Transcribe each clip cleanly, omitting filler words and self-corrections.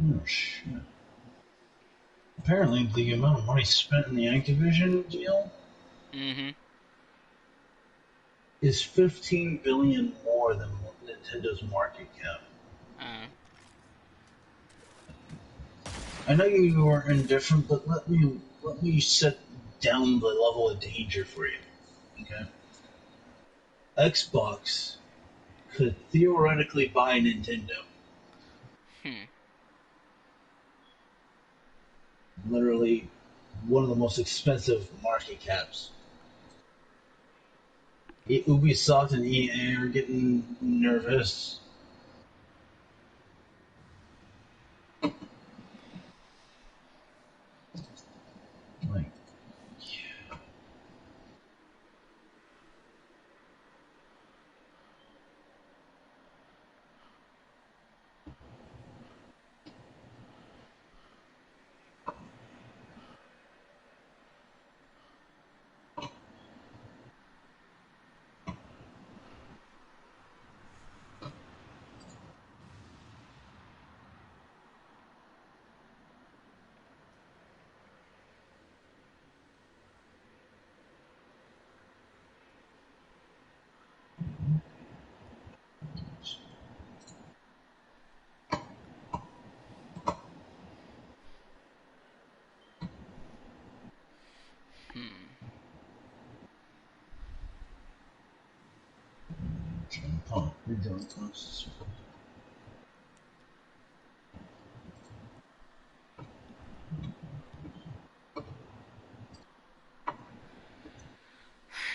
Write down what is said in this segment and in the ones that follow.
Oh shit. Apparently, the amount of money spent in the Activision deal Mm-hmm. is 15 billion more than Nintendo's market cap. Uh, I know you are indifferent, but let me set down the level of danger for you. Okay, Xbox could theoretically buy Nintendo. hmm. Literally, one of the most expensive market caps. Ubisoft and EA are getting nervous. Like, Hmm. we're doing posts.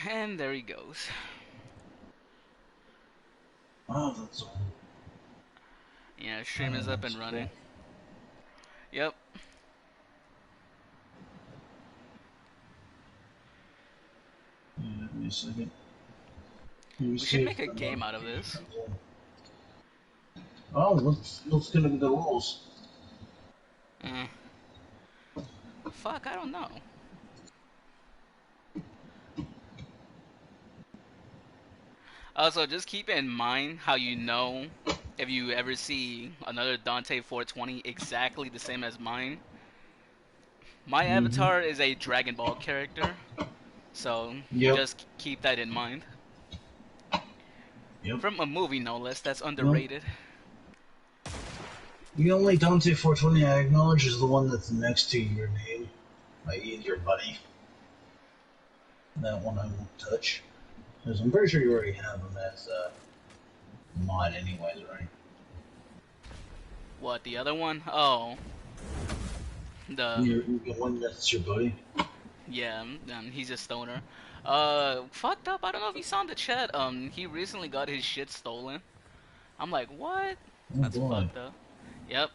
And there he goes. Oh, that's all. Yeah, stream is Oh, up and that's running. cool. Yep. Yeah, give me a second. Let me We should see make if a the game out of notification this. comes in. Oh, what's gonna be the rules? Uh, fuck, I don't know. Also, just keep in mind how you know if you ever see another Dante 420 exactly the same as mine. My Mm-hmm. avatar is a Dragon Ball character, so Yep. just keep that in mind. Yep. From a movie, no less, that's Nope. underrated. The only Dante 420 I acknowledge is the one that's next to your name, i.e. your buddy. That one I won't touch. Because I'm pretty sure you already have him as a mod anyways, right? What, the other one? Oh, the The one that's your buddy? yeah, he's a stoner. Fucked up. I don't know if you saw in the chat. He recently got his shit stolen. I'm like, what? Oh That's boy. fucked up. Yep.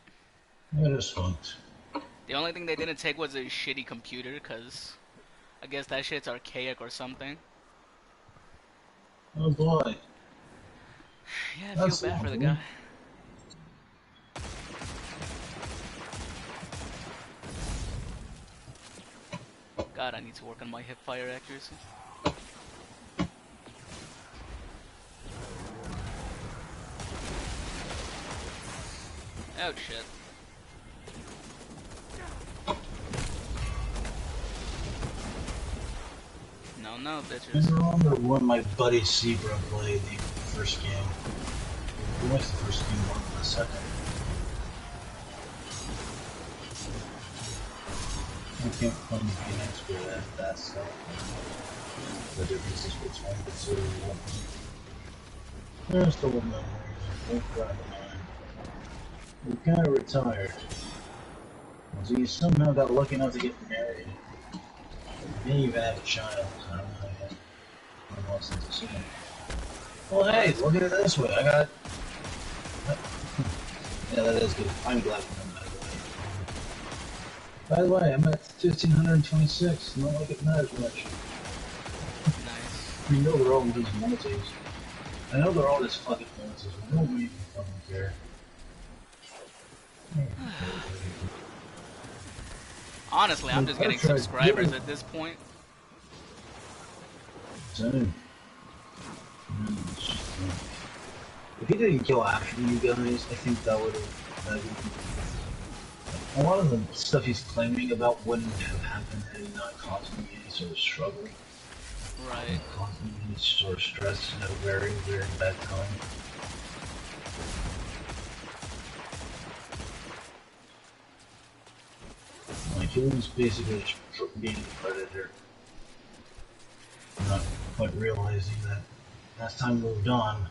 That is fucked. The only thing they didn't take was a shitty computer, cause I guess that shit's archaic or something. Oh boy. Yeah, I feel That's bad for the lovely. guy. God, I need to work on my hip fire accuracy. Oh shit. No, no, I bitches. remember when my buddy Zebra played the first game. He likes the first game more than the second. I can't claim to be an expert at that stuff. The differences between the two. There's the one memories. Don't cry mine. You kind of retired. So you somehow got lucky enough to get married. You didn't even have a child. I don't know yet. I'm lost into soon. Well, Oh, hey, that's look at it this way. I got. Yeah, that is good. I'm glad for him, by the way, I'm at 1526. Not like it matters much. nice. You know they're all these multis. I know they're all just fucking multis. I don't even fucking care. Honestly, I'm Like, just I've getting tried subscribers doing at this point. same. If he didn't kill after you guys, I think that would have. A lot of the stuff he's claiming about wouldn't have happened had he not caused me any sort of struggle, Right. caused me any sort of stress at a very, very bad time. Like, he was basically being a predator, not quite realizing that as time moved on,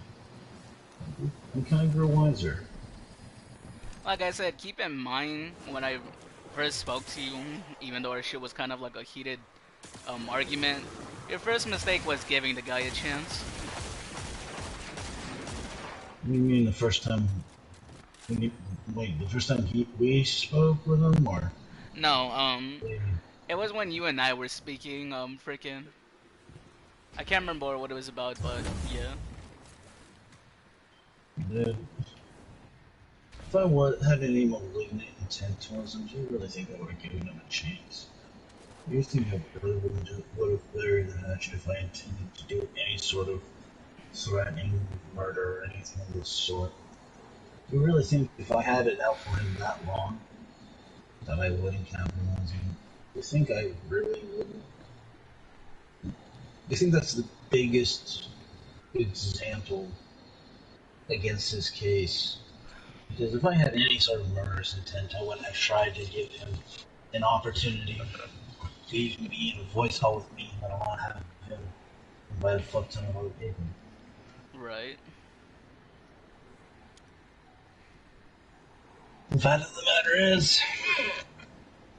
he kind of grew wiser. Like I said, keep in mind when I first spoke to you, even though our shit was kind of like a heated argument, your first mistake was giving the guy a chance. You mean the first time? Wait, the first time we spoke with him, or? No, What do you mean? it was when you and I were speaking, freaking. I can't remember what it was about, but yeah. Dude, if I had any malignant intent towards him, do you really think I would have given him a chance? Do you think I really would have cleared the hatch if I intended to do any sort of threatening murder or anything of this sort? Do you really think if I had it out for him that long, that I wouldn't capitalize on it? Do you think I really wouldn't? Do you think that's the biggest example against his case? Because if I had any sort of murderous intent, I wouldn't have tried to give him an opportunity to even be in a voice call with me, let alone have him invite a fuck ton of other people. Right. The fact of the matter is,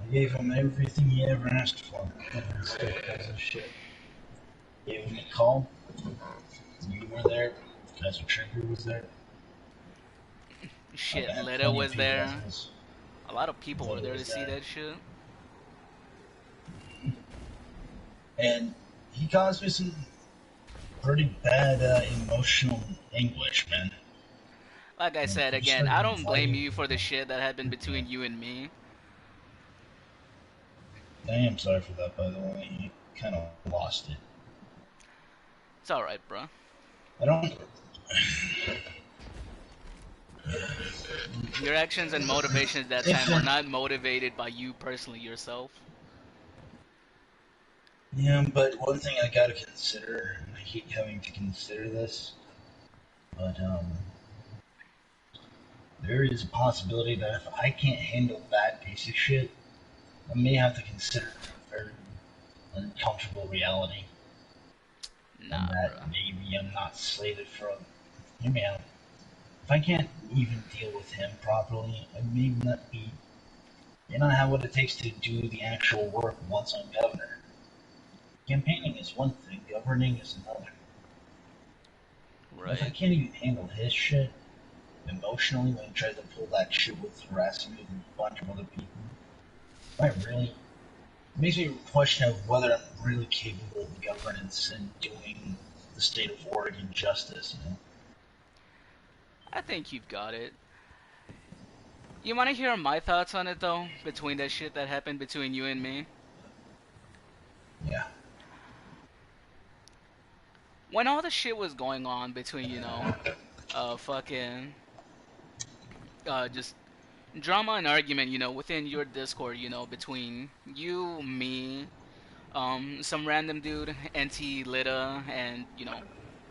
I gave him everything he ever asked for, and he still does shit. Gave him a call. You were there. Kaiser Trigger was there. I've Shit, had Lita plenty of was people there. as this. A lot of people were Lita there to was see there. that shit. And he caused me some pretty bad emotional anguish, man. Like I Like, said, he again, started I don't blame inviting you for the people. shit that happened Yeah. between you and me. I am sorry for that, by the way. He kind of lost it. It's alright, bro. I don't. Your actions and motivations at that If time were not motivated by you personally yourself. Yeah, but one thing I gotta consider, and I keep having to consider this, but there is a possibility that if I can't handle that piece of shit, I may have to consider a very uncomfortable reality, and Nah, that bro. maybe I'm not slated for. Hear me out. If I can't even deal with him properly, I may not have what it takes to do the actual work once I'm governor. Campaigning is one thing, governing is another. If I Right. can't even handle his shit emotionally when he tries to pull that shit with harassing me and a bunch of other people, am I really? It makes me question of whether I'm really capable of governance and doing the state of Oregon justice, you know? I think you've got it. You want to hear my thoughts on it, though? Between that shit that happened between you and me? Yeah. When all the shit was going on between, fucking, just drama and argument, within your Discord, between you, me, some random dude, NT Lita, and,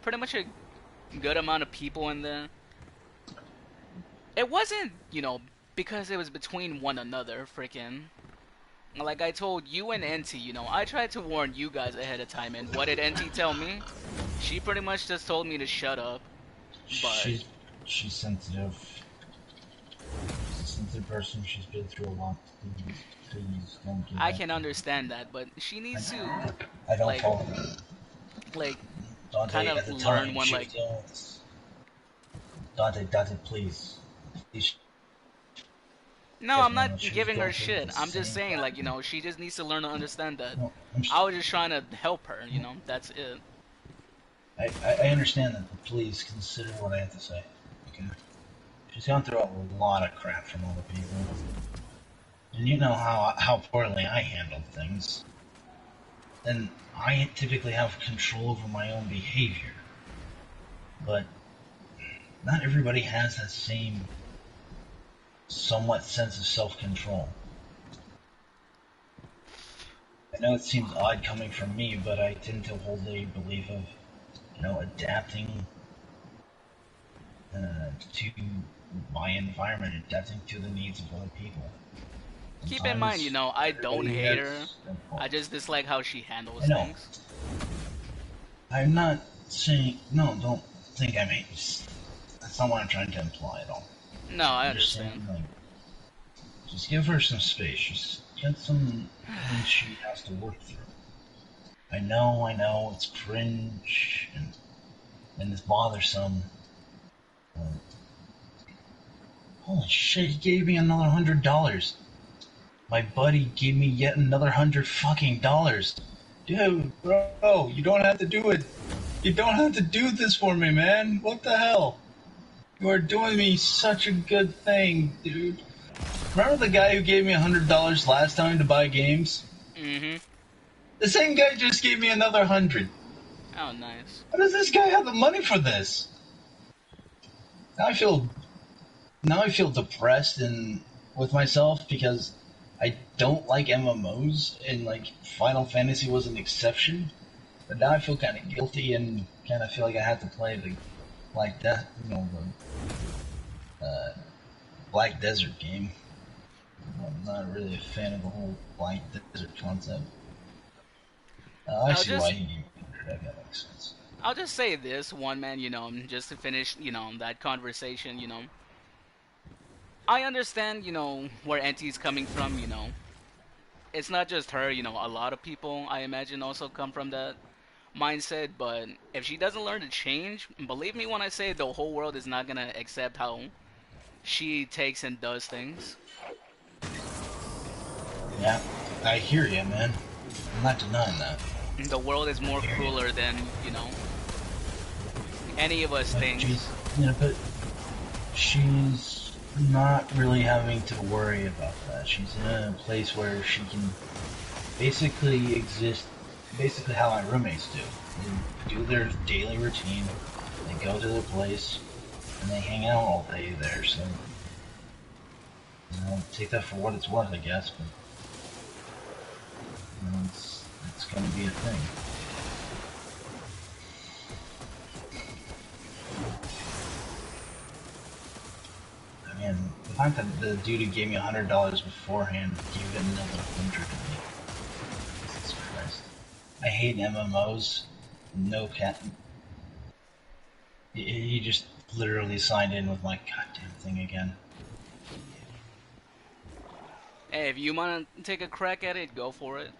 pretty much a good amount of people in there. It wasn't, because it was between one another, freaking. Like I told you and NT, I tried to warn you guys ahead of time, and what did NT tell me? She pretty much just told me to shut up, but She's she's sensitive. She's a sensitive person. She's been through a lot. Please don't give I that can to her. understand that, but she needs to, I don't like, follow her. like, kind Dante, of at the learn time, when, she was like, dealing with Dante, please. Please no, trust I'm me not on. She was giving her going through shit. the I'm just same saying, crap. like, she just needs to learn to understand that. No, I was just trying to help her, that's it. I understand that, but please consider what I have to say. Okay? She's gone through a lot of crap from other people. And you know how poorly I handled things. And I typically have control over my own behavior. But not everybody has that same somewhat sense of self-control. I know it seems odd coming from me, but I tend to hold a belief of, adapting to my environment, adapting to the needs of other people. Keep in mind, Sometimes I don't everybody hate her. has their I faults. just dislike how she handles I know. things. I'm not saying no. Don't think I mean. That's not what I'm trying to imply at all. No, I I'm just understand. saying, like, just give her some space. Just get some things she has to work through. I know, it's cringe and it's bothersome. But holy shit, he gave me another $100. My buddy gave me yet another $100 fucking. Dude, bro, you don't have to do it. You don't have to do this for me, man. What the hell? You are doing me such a good thing, dude. Remember the guy who gave me $100 last time to buy games? Mm-hmm. The same guy just gave me another 100. Oh, nice. How does this guy have the money for this? Now I feel now I feel depressed and with myself because I don't like MMOs and like Final Fantasy was an exception. But now I feel kind of guilty and kind of feel like I have to play the like that, the Black Desert game. I'm not really a fan of the whole Black Desert concept. I I'll see why just he gave me that makes sense. I'll just say this one man, just to finish, that conversation, I understand, where Auntie's coming from, It's not just her, a lot of people I imagine also come from that mindset, but if she doesn't learn to change, believe me when I say the whole world is not gonna accept how she takes and does things. Yeah, I hear you, man. I'm not denying that. The world is I more hear you. crueler than, any of us But thinks. she's not really having to worry about that. She's in a place where she can basically exist, basically how my roommates do. They do their daily routine. They go to their place and they hang out all day there. So, take that for what it's worth, I guess. But it's going to be a thing. I mean, the fact that the dude who gave me $100 beforehand gave it another 100 to me. Jesus Christ. I hate MMOs. No cat. He just literally signed in with my goddamn thing again. Hey, if you want to take a crack at it, go for it.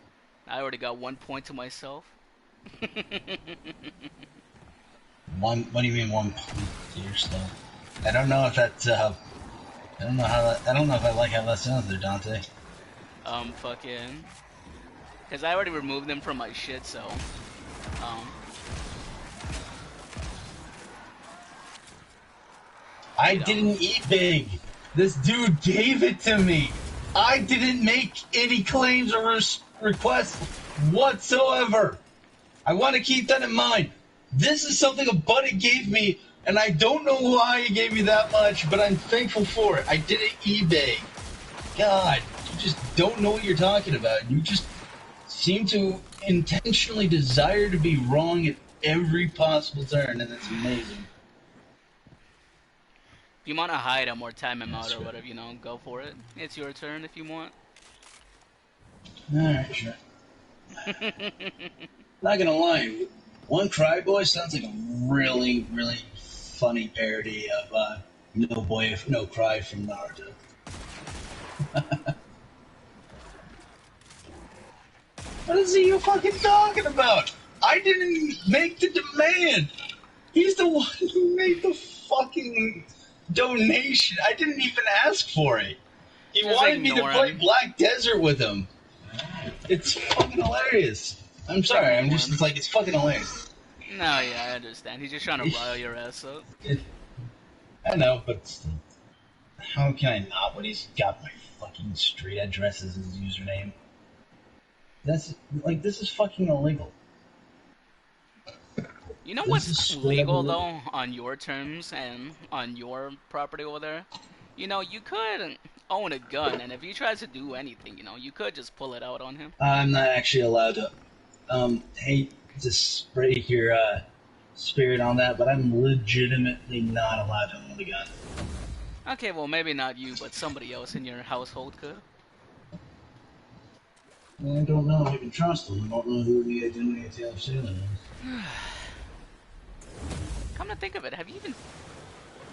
I already got 1 point to myself. One. What do you mean 1 point to your stuff? I don't know if that's. I don't know how. I don't know if I like how that sounds there, Dante. Fucking. Because I already removed them from my shit, so. Um, I you know. didn't eat big. This dude gave it to me. I didn't make any claims or requests whatsoever. I want to keep that in mind. This is something a buddy gave me, and I don't know why he gave me that much, but I'm thankful for it. I didn't eBay. God, you just don't know what you're talking about. You just seem to intentionally desire to be wrong at every possible turn, and it's amazing. If you want to hide them or time them out That's or right. whatever, go for it. It's your turn if you want. Alright, sure. Not gonna lie, One Cry Boy sounds like a really, really funny parody of No Boy, No Cry from Naruto. What is he fucking talking about? I didn't make the demand. He's the one who made the fucking donation. I didn't even ask for it. He Just wanted me to ignore play him. Black Desert with him. It's fucking hilarious. I'm Just sorry. I'm ignore just him. it's like it's fucking hilarious. No, yeah, I understand. He's just trying to rile your ass up. It, I know, but still, how can I not when he's got my fucking street address as his username? That's like this is fucking illegal. You know This what's is straight up legal illegal. though on your terms and on your property over there? You could own a gun, and if he tries to do anything, you could just pull it out on him. I'm not actually allowed to. Hate to spray your spirit on that, but I'm legitimately not allowed to own a gun. Okay, well, maybe not you, but somebody else in your household could. I don't know if I can trust them. I don't know who the identity of Taylor Swift is. Come to think of it, have you even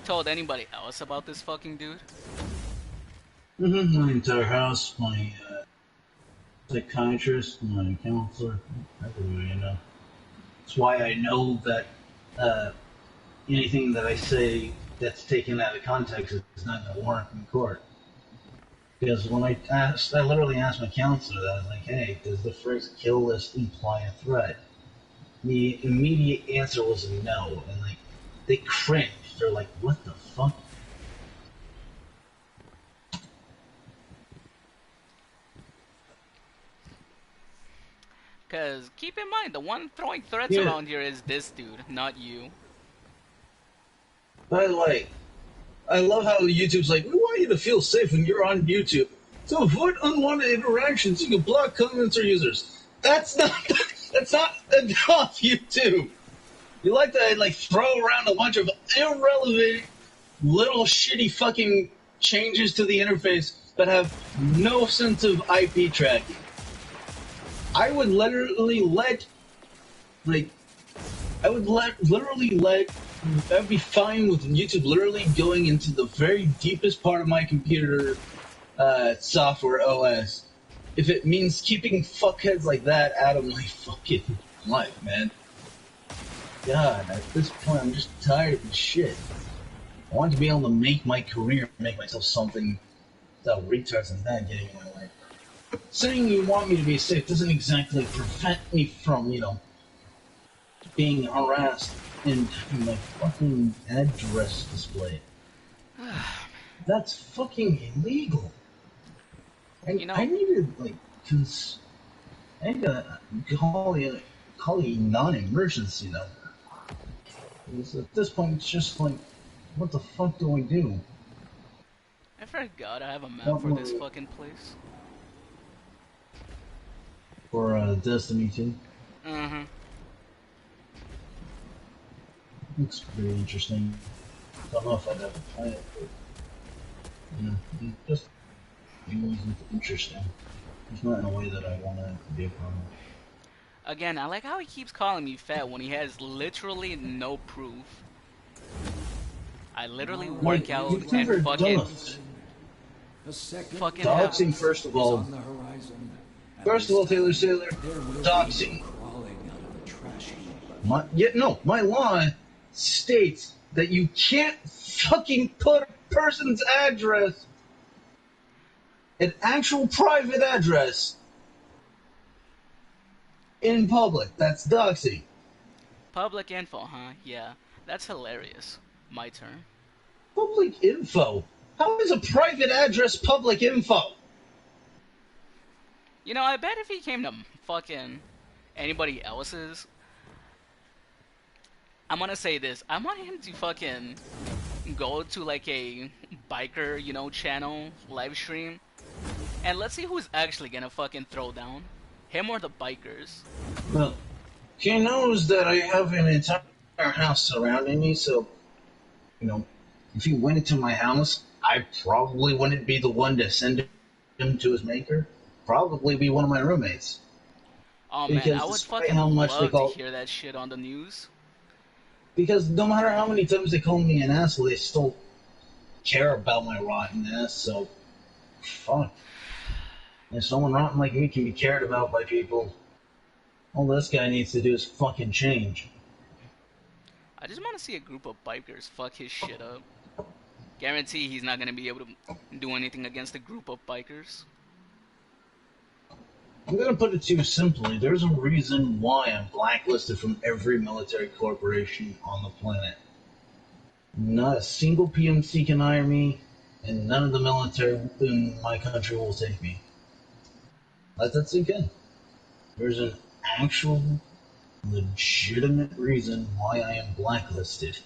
told anybody else about this fucking dude? My entire house, my psychiatrist, my counselor, everybody, That's why I know that uh, anything that I say that's taken out of context is not going to warrant in court. Because when I literally asked my counselor that, I was like, hey, does the phrase kill list imply a threat? The immediate answer was no. And, like, they cringed. They're like, what the fuck? Because keep in mind, the one throwing threats Yeah, around here is this dude, not you. by the way, I love how YouTube's like, we want you to feel safe when you're on YouTube. To avoid unwanted interactions, you can block comments or users. That's not enough, YouTube. You like to throw around a bunch of irrelevant little shitty fucking changes to the interface that have no sense of IP tracking. I would literally let like I would literally let I'd be fine with YouTube literally going into the very deepest part of my computer software OS if it means keeping fuckheads like that out of my fucking life, man. God, at this point, I'm just tired of this shit. I want to be able to make my career, make myself something without retards and that getting in my way. Saying you want me to be safe doesn't exactly prevent me from, being harassed and having my fucking address displayed. That's fucking illegal. You I know, need to, I need to call a non-emergency number. Because at this point, it's just like, what the fuck do we do? I forgot I have a map What for this more fucking place. for Destiny 2? Uh-huh. Looks pretty interesting. Don't know if I'd ever play it, but just it wasn't interesting. It's not in a way that I want to be a part of. Again, I like how he keeps calling me fat when he has literally no proof. I literally Like, work out you've and never done fucking A second fucking have. doxing, first of is all. on the horizon, and First of this all, Taylor time Sailor, there will be doxing. no crawling out of the trash heap. My law states that you can't fucking put a person's address, an actual private address, in public. That's doxing. Public info, huh? Yeah, that's hilarious. My turn. Public info. How is a private address public info? I bet if he came to fucking anybody else's, I'm gonna say this. I want him to fucking go to like a biker, channel live stream, and let's see who's actually gonna fucking throw down, him or the bikers. Well, he knows that I have an entire house surrounding me, so, you know, if he went into my house, I probably wouldn't be the one to send him to his maker. Probably be one of my roommates. Oh man, I Because would despite fucking how much they love to call, hear that shit on the news. because no matter how many times they call me an asshole, they still care about my rotten ass. So, fuck. If someone rotten like me can be cared about by people, all this guy needs to do is fucking change. I just want to see a group of bikers fuck his shit up. Guarantee he's not gonna be able to do anything against a group of bikers. I'm gonna put it to you simply. There's a reason why I'm blacklisted from every military corporation on the planet. Not a single PMC can hire me, and none of the military in my country will take me. Let that sink in. There's an actual, legitimate reason why I am blacklisted.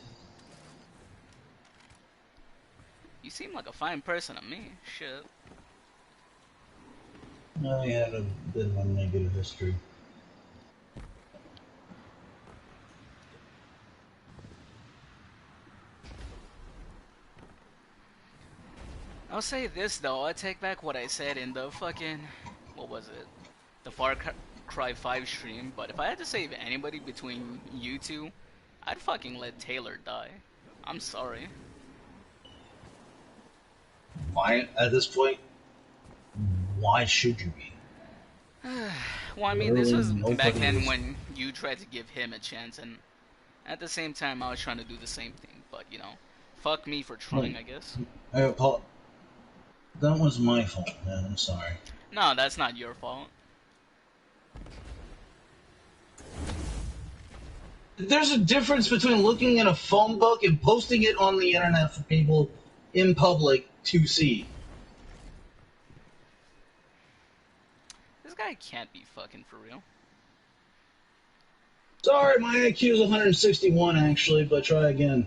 You seem like a fine person to me. Shit. I had a bit of a negative history. I'll say this though. I take back what I said in the fucking, what was it? The Far Cry 5 stream. But if I had to save anybody between you two, I'd fucking let Taylor die. I'm sorry. Why, at this point, why should you be? Well, I mean, this Literally was back nobody then is. when you tried to give him a chance, and at the same time, I was trying to do the same thing. But, you know, fuck me for trying, Like, I guess. that was my fault, man. I'm sorry. No, that's not your fault. There's a difference between looking at a phone book and posting it on the internet for people in public to see. This guy can't be fucking for real. Sorry, my IQ is 161 actually, but try again.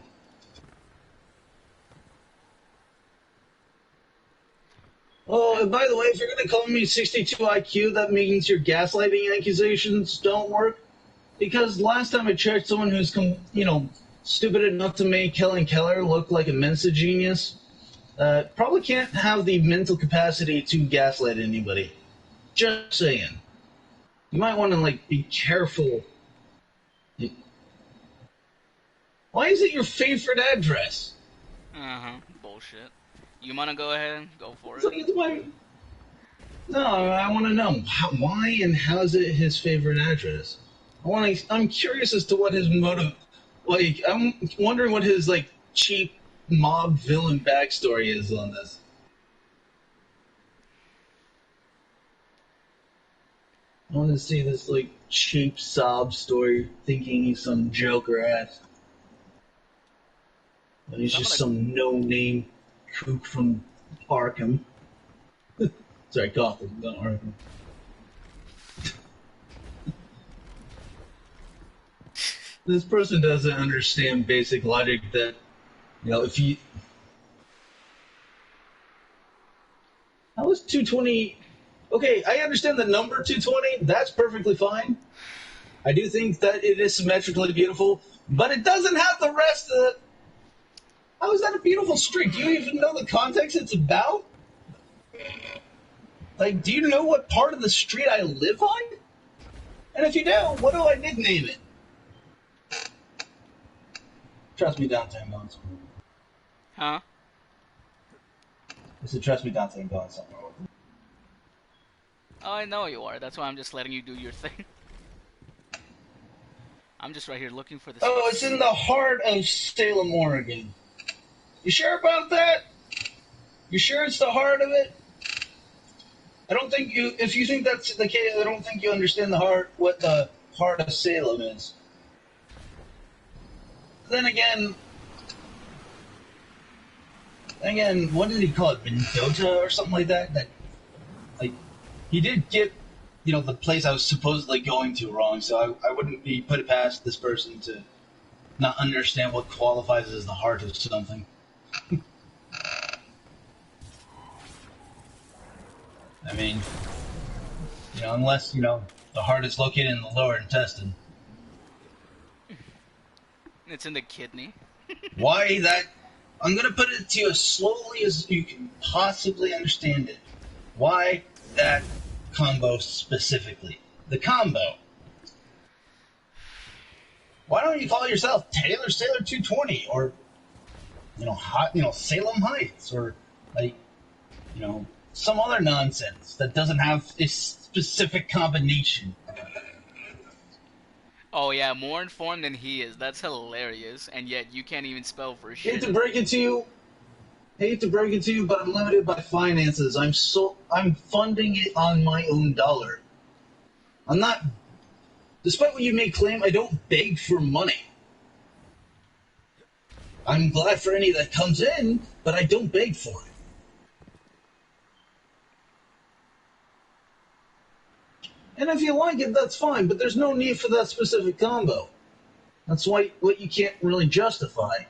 Oh, and by the way, if you're going to call me 62 IQ, that means your gaslighting accusations don't work. Because last time I checked, someone who's, stupid enough to make Helen Keller look like a Mensa genius probably can't have the mental capacity to gaslight anybody. Just saying. You might want to, be careful. Why is it your favorite address? Uh-huh. Bullshit. You wanna go ahead? Go for It's it. like, it's my... No, I want to know why and how is it his favorite address? I'm curious as to what his motive. I'm wondering what his cheap mob villain backstory is on this. I want to see this cheap sob story, thinking he's some Joker ass, and he's So I'm just gonna. some no-name kook from Arkham. Sorry, Gotham, not Arkham. This person doesn't understand basic logic that, if you... How is 220... Okay, I understand the number 220. That's perfectly fine. I do think that it is symmetrically beautiful, but it doesn't have the rest of it. How is that a beautiful street? Do you even know the context it's about? Do you know what part of the street I live on? And if you do, what do I nickname it? Trust me, Dante, I'm going somewhere. Huh? I said, trust me, Dante, I'm going somewhere. Oh, I know you are. That's why I'm just letting you do your thing. I'm just right here looking for this. Oh, it's in the heart of Salem, Oregon. You sure about that? You sure it's the heart of it? I don't think you. If you think that's the case, I don't think you understand what the heart of Salem is. Then again, what did he call it? Mendota or something like that? He did get, the place I was supposedly going to wrong, so I wouldn't be put it past this person to not understand what qualifies as the heart of something. I mean, unless, the heart is located in the lower intestine. It's in the kidney. Why that? I'm going to put it to you as slowly as you can possibly understand it. Why that combo specifically? The combo. Why don't you call yourself Taylor Sailor 220 or, Salem Heights or, some other nonsense that doesn't have a specific combination? Oh yeah, more informed than he is. That's hilarious. And yet you can't even spell for Hate shit. to break it to you, but I'm limited by finances. I'm funding it on my own dollar. I'm not. Despite what you may claim, I don't beg for money. I'm glad for any that comes in, but I don't beg for it. And if you like it, that's fine, but there's no need for that specific combo. That's what you can't really justify.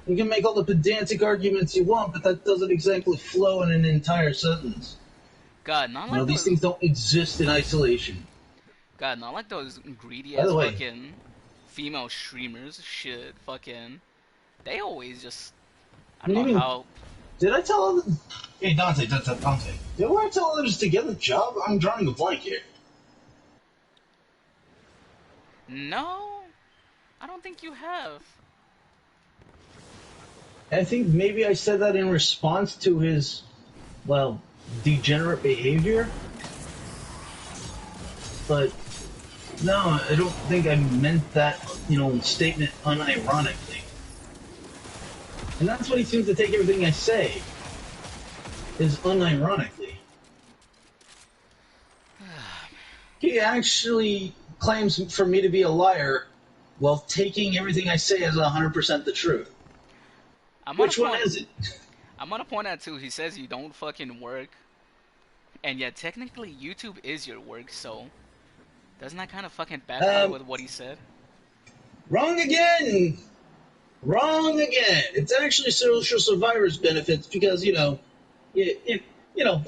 You can make all the pedantic arguments you want, but that doesn't exactly flow in an entire sentence. God, not You know, like these those. things don't exist in isolation. God, not like those greedy By ass the way, fucking female streamers. Shit, fucking. They always just. I what don't do know you mean? how. Did I tell others? Hey, Dante. Did I tell others to get a job? I'm drawing a blank here. No, I don't think you have. I think maybe I said that in response to his, well, degenerate behavior. But no, I don't think I meant that, statement unironically. And that's what he seems to take everything I say, is unironically. He actually claims for me to be a liar while taking everything I say as 100% the truth. I'm gonna Which one point. is it? I'm gonna point out too. He says you don't fucking work, and yet technically YouTube is your work. So doesn't that kind of fucking backfire Um, with what he said? wrong again! Wrong again! It's actually social survivors benefits because, the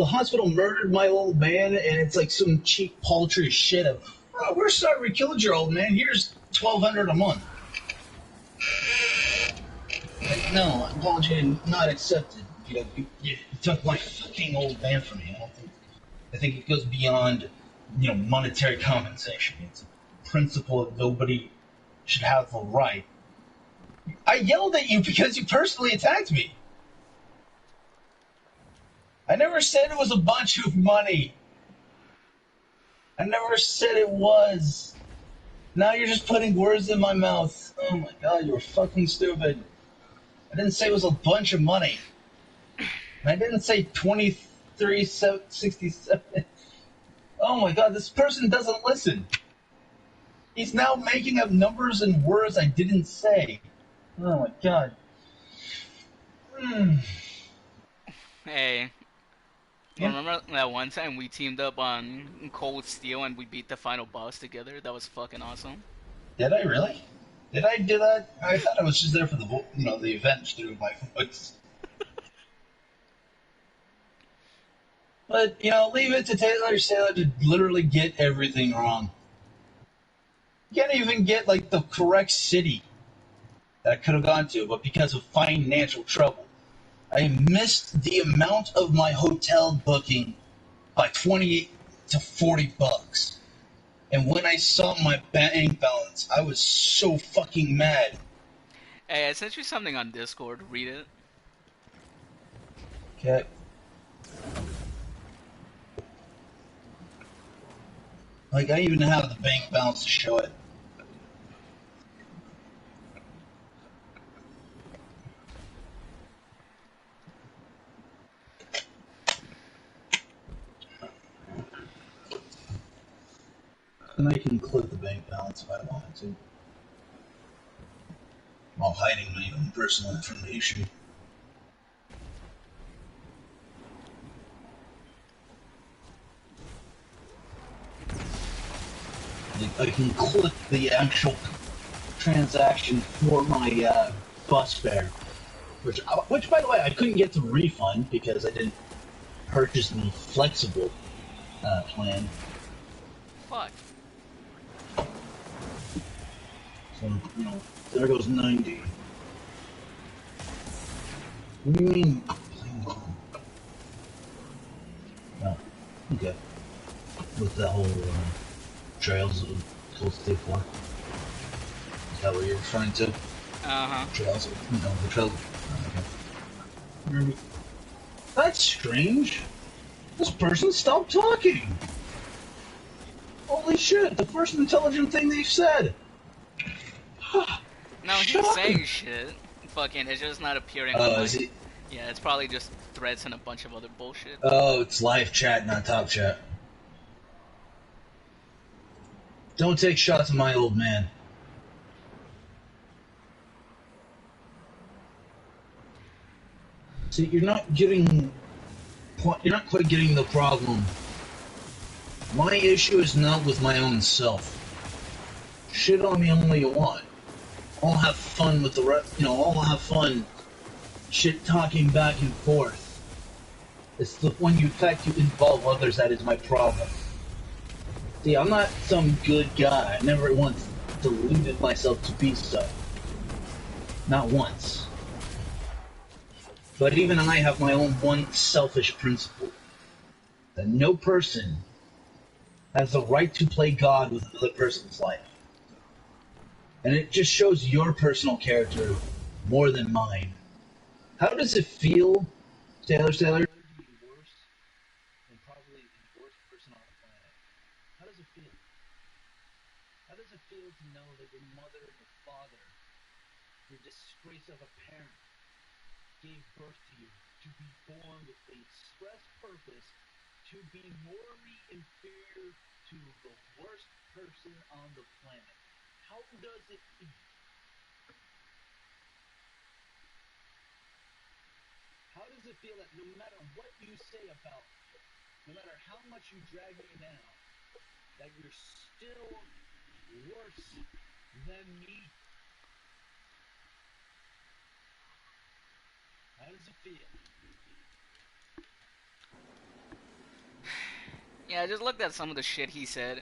hospital murdered my old man and it's like some cheap paltry shit of, oh, we're sorry we killed your old man, here's $1,200 a month. Like, no, apology not accepted. You took my fucking old man from me. I think it goes beyond, monetary compensation. It's a principle that nobody should have the right. I yelled at you because you personally attacked me. I never said it was a bunch of money. I never said it was. Now you're just putting words in my mouth. Oh my god, you're fucking stupid. I didn't say it was a bunch of money. I didn't say 2367. Oh my god, this person doesn't listen. He's now making up numbers and words I didn't say. Oh my god. Hey, Yeah. remember that one time we teamed up on Cold Steel and we beat the final boss together? That was fucking awesome. Did I really? Did I do that? I thought I was just there for the event through my voice. But, leave it to Taylor Sailor to literally get everything wrong. You can't even get, the correct city that I could have gone to, but because of financial trouble, I missed the amount of my hotel booking by 20 to 40 bucks. And when I saw my bank balance, I was so fucking mad. Hey, I sent you something on Discord. Read it. Okay. I even have the bank balance to show it. And I can include the bank balance if I wanted to, while hiding my own personal information. I can click the actual transaction for my bus fare, which, by the way, I couldn't get the refund because I didn't purchase the flexible plan. Fuck. So, there goes 90. What do you mean? No. Okay. With that whole trails of Cold Steel 4. Is that what you're referring to? Uh-huh. Trails of, the trail. Okay. That's strange. This person stopped talking. Holy shit, the first intelligent thing they've said. No, he's saying shit. Fucking, it's just not appearing on my... Yeah, it's probably just threads and a bunch of other bullshit. Oh, it's live chat, not top chat. Don't take shots at my old man. See, you're not quite getting the problem. My issue is not with my own self. Shit on me only you want. I'll have fun with I'll have fun shit talking back and forth. It's the when you fact you involve others that is my problem. See, I'm not some good guy. I never once deluded myself to be so. Not once. But even I have my own one selfish principle. That no person has the right to play God with another person's life. And it just shows your personal character more than mine. How does it feel, Taylor? To be worse and probably the worst person on the planet. How does it feel? How does it feel to know that your mother or father, your disgrace of a parent, gave birth to you to be born with the express purpose to be morally inferior to the worst person on the planet? How does it feel? How does it feel that no matter what you say about me, no matter how much you drag me down, that you're still worse than me? How does it feel? Yeah, I just looked at some of the shit he said.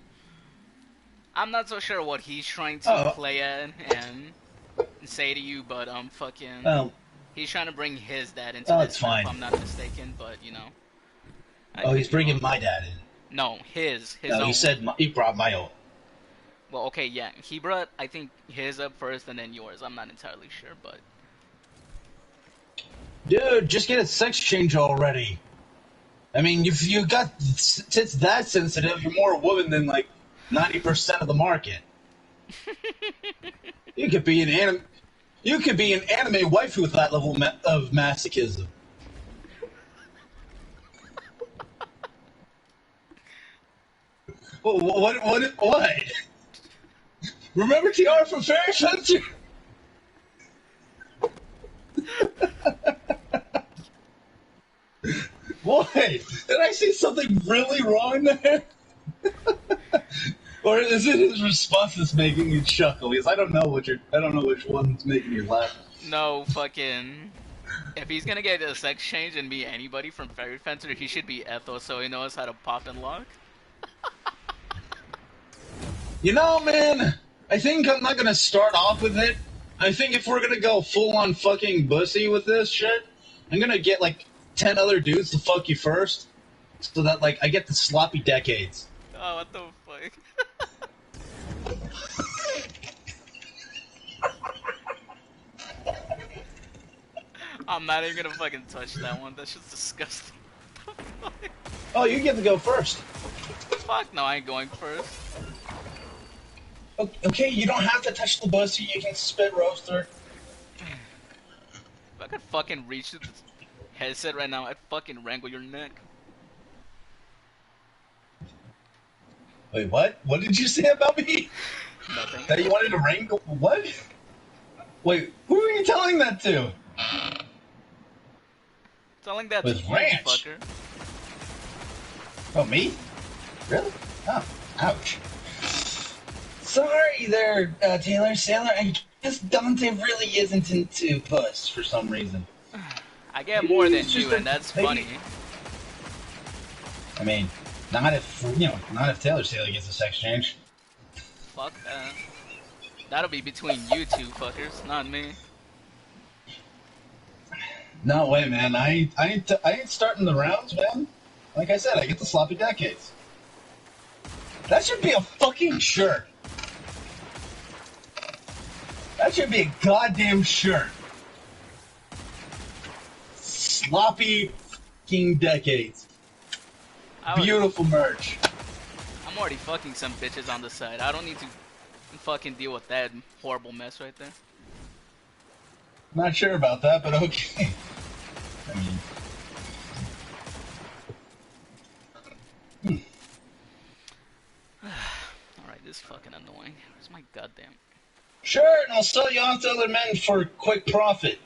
I'm not so sure what he's trying to Oh, play at and say to you, but fucking, oh, he's trying to bring his dad into this, it's if fine. I'm not mistaken. But I Oh, could he's be bringing wrong. my dad in. No, his No, he own. said he brought my own. Well, okay, yeah, he brought I think his up first and then yours. I'm not entirely sure, but Dude, just get a sex change already. I mean, if you got tits that sensitive, you're more a woman than like 90% of the market. You could be an anime. You could be an anime waifu with that level of masochism. What? Remember Tiara from Fairy Fencer? What? Did I say something really wrong there? Or is it his response that's making you chuckle? Because I don't know which one's making you laugh. no fucking. If he's gonna get a sex change and be anybody from Fairy Fencer, he should be Ethel, so he knows how to pop and lock. You know, man, I think I'm not gonna start off with it. I think if we're gonna go full on fucking bussy with this shit, I'm gonna get like 10 other dudes to fuck you first, so that like I get the sloppy decades. Oh, what the fuck? I'm not even gonna fucking touch that one. That's just disgusting. Oh, you get to go first. Fuck no, I ain't going first. Okay, you don't have to touch the bussy. You can spit roaster. If I could fucking reach the headset right now, I'd fucking wrangle your neck. Wait, what? What did you say about me? Nothing. That you wanted to wrangle? What? Wait, who are you telling that to? Telling that to With you, ranch? fucker. Oh, me? Really? Oh, ouch. Sorry there, Taylor Sailor. I guess Dante really isn't into puss for some reason. I get Maybe more he's than just you, and that's funny. I mean, not if Taylor Sailor gets a sex change. Fuck that. That'll be between you two fuckers, not me. No way, man. I ain't starting the rounds, man. Like I said, I get the sloppy decades. That should be a fucking shirt. That should be a goddamn shirt. Sloppy fucking decades. Beautiful merch. I'm already fucking some bitches on the side. I don't need to fucking deal with that horrible mess right there. Not sure about that, but okay. I mean, Alright, this is fucking annoying. Where's my goddamn... sure, and I'll sell you off to other men for quick profit.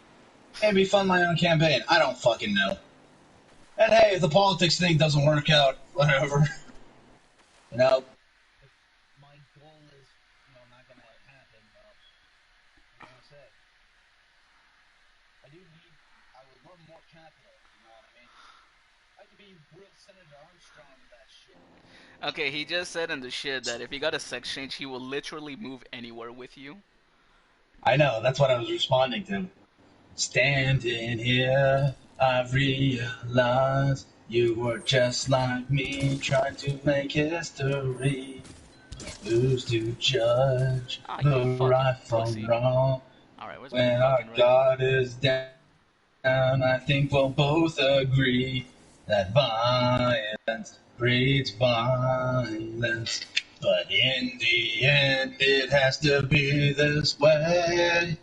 Maybe fund my own campaign. I don't fucking know. And hey, if the politics thing doesn't work out, whatever. You know, my goal is, not gonna happen. Like I said, I would love more capital, you know what I mean? I could be real Senator Armstrong with that shit. Okay, he just said in the shit that if he got a sex change, he will literally move anywhere with you. I know, that's what I was responding to. Standing here, I realized you were just like me, trying to make history. Who's to judge Ah, you the fucking right from pussy. wrong? Alright, where's my When our fucking ring? God is down, I think we'll both agree that violence breeds violence. But in the end, it has to be this way.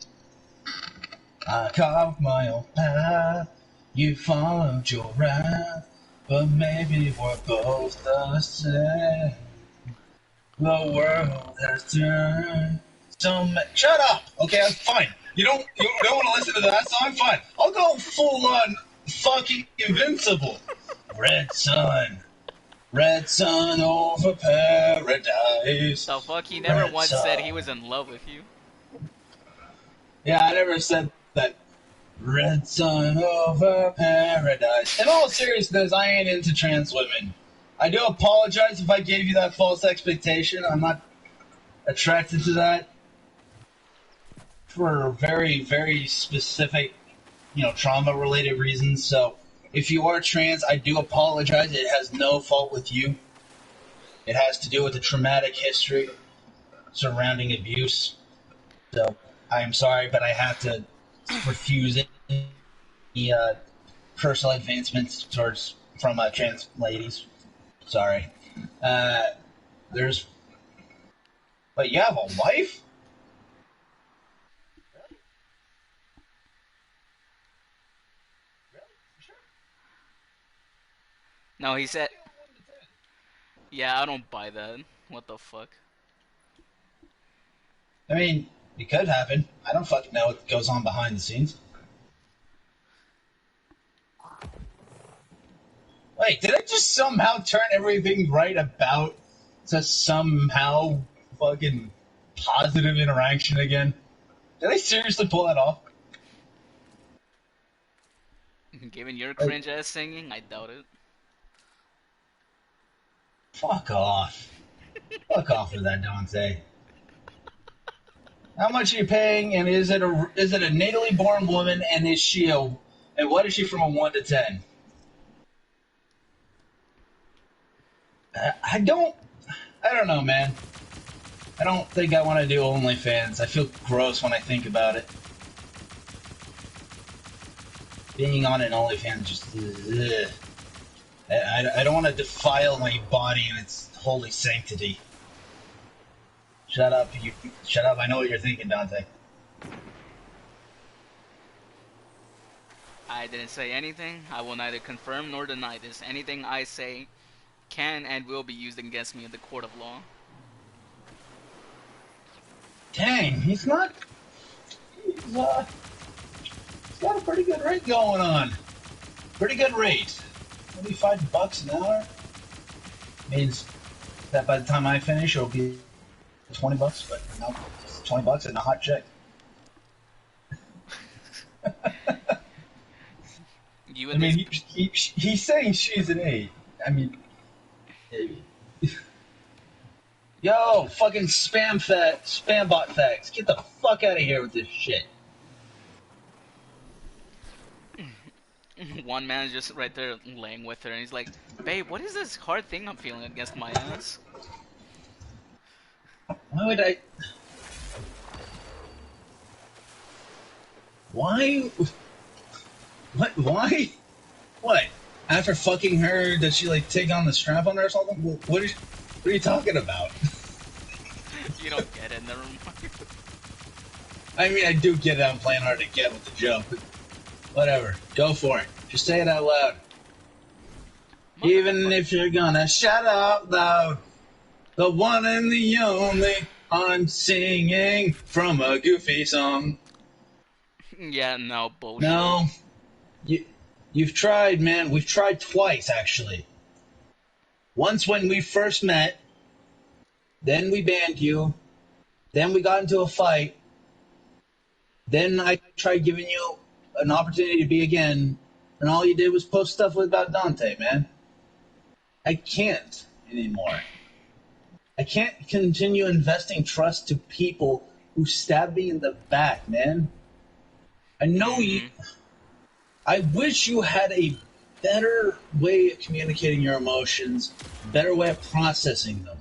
I carved my own path, you followed your wrath, but maybe we're both the same. The world has turned. Shut up. Okay, I'm fine. You don't want to listen to that song? Fine. I'll go full on fucking invincible. Red sun over paradise. The fuck? He never Red once said he sun. was in love with you. Yeah, I never said that. Red sun over paradise. In all seriousness, I ain't into trans women. I do apologize if I gave you that false expectation. I'm not attracted to that for very, very specific, trauma-related reasons. So, if you are trans, I do apologize. It has no fault with you. It has to do with the traumatic history surrounding abuse. So, I am sorry, but I have to refuse any personal advancements from trans ladies. Sorry. Uh, there's, but you have a wife? No, he said, yeah, I don't buy that. What the fuck? I mean, it could happen. I don't fucking know what goes on behind the scenes. Wait, did I just somehow turn everything right about to somehow fucking positive interaction again? Did I seriously pull that off? Given your Like, cringe ass singing, I doubt it. fuck off. Fuck off with that, Dante. How much are you paying, and is it a natally born woman, and and what is she from a 1 to 10? I don't know, man. I don't think I want to do OnlyFans. I feel gross when I think about it. Being on an OnlyFans just, ugh. I don't want to defile my body and its holy sanctity. Shut up, you. Shut up. I know what you're thinking, Dante. I didn't say anything. I will neither confirm nor deny this. Anything I say can and will be used against me in the court of law. Dang, he's not. He's got a pretty good rate going on. Pretty good rate. Maybe $5 an hour. Means that by the time I finish, it'll be $20. But no, it's $20 and a hot check. You I and this. mean, he's saying she's an 8. I mean, maybe. Yo, fucking spam bot facts. Get the fuck out of here with this shit. One man is just right there laying with her, and he's like, "Babe, what is this hard thing I'm feeling against my ass?" Why would I? Why? What? Why? What? After fucking her, does she like take on the strap on her or something? What are you talking about? You don't get it. Never mind. I mean, I do get it. I'm playing hard to get with the joke, but whatever. Go for it. Just say it out loud. Even if you're gonna shout out loud, the one and the only, I'm singing from a goofy song. Yeah, no bullshit. No, you've tried, man. We've tried twice, actually. Once when we first met, then we banned you, then we got into a fight, then I tried giving you an opportunity to be again, and all you did was post stuff about Dante, man. I can't anymore. I can't continue investing trust to people who stab me in the back, man. I know you. Mm-hmm. I wish you had a better way of communicating your emotions, better way of processing them.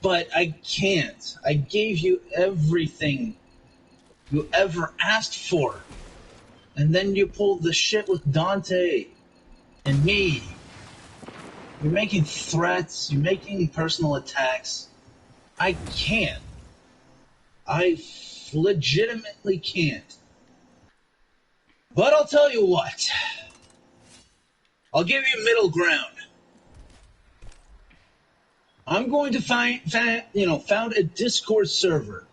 But I can't. I gave you everything you ever asked for. And then you pulled the shit with Dante and me. You're making threats, you're making personal attacks. I can't. I legitimately can't. But I'll tell you what. I'll give you middle ground. I'm going to found a Discord server.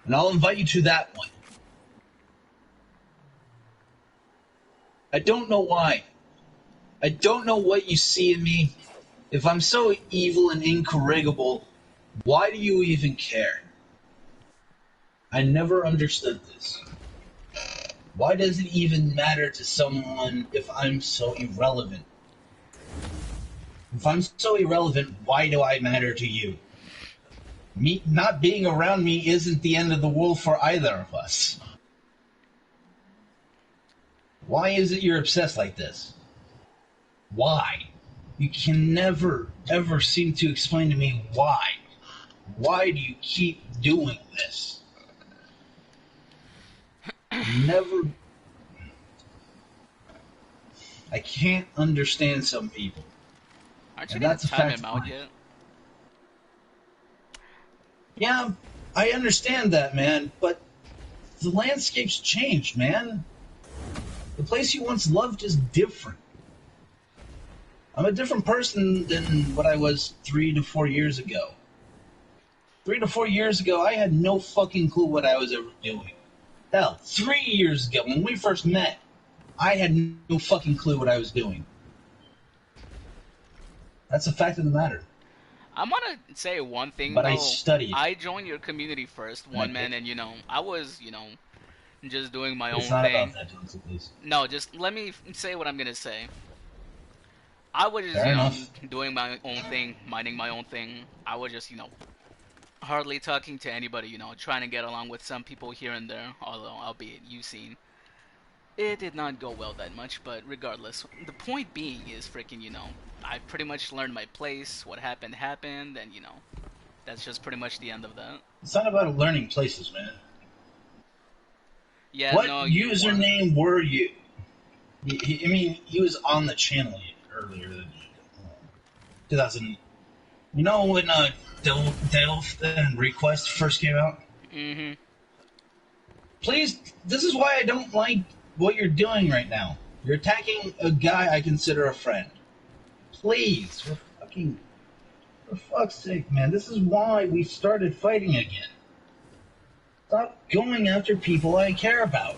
And I'll invite you to that one. I don't know why. I don't know what you see in me. If I'm so evil and incorrigible, why do you even care? I never understood this. Why does it even matter to someone if I'm so irrelevant? If I'm so irrelevant, why do I matter to you? Me not being around me isn't the end of the world for either of us. Why is it you're obsessed like this? Why? You can never, ever seem to explain to me why. Why do you keep doing this? Never. I can't understand some people. Aren't you And gonna that's a time fact him of out life. yet? Yeah, I understand that, man, but the landscape's changed, man. The place you once loved is different. I'm a different person than what I was 3 to 4 years ago. 3 to 4 years ago, I had no fucking clue what I was ever doing. Hell, 3 years ago, when we first met, I had no fucking clue what I was doing. That's a fact of the matter. I'm gonna say one thing But I though. studied. I joined your community first, And I one man, picked. and I was, just doing my It's own not about thing. that, Johnson, please. No, just let me say what I'm gonna say. I was just, Fair enough. doing my own thing, minding my own thing. I was just, hardly talking to anybody, trying to get along with some people here and there, although, albeit you seen. It did not go well that much, but regardless. The point being is freaking, I pretty much learned my place, what happened happened, and, that's just pretty much the end of that. It's not about learning places, man. Yeah, What no, you weren't. username were you? I mean, he was on the channel earlier than 2000. You know when Delph and Request first came out? Mm-hmm. Please, this is why I don't like what you're doing right now. You're attacking a guy I consider a friend. Please, for fuck's sake, man, this is why we started fighting again. Stop going after people I care about.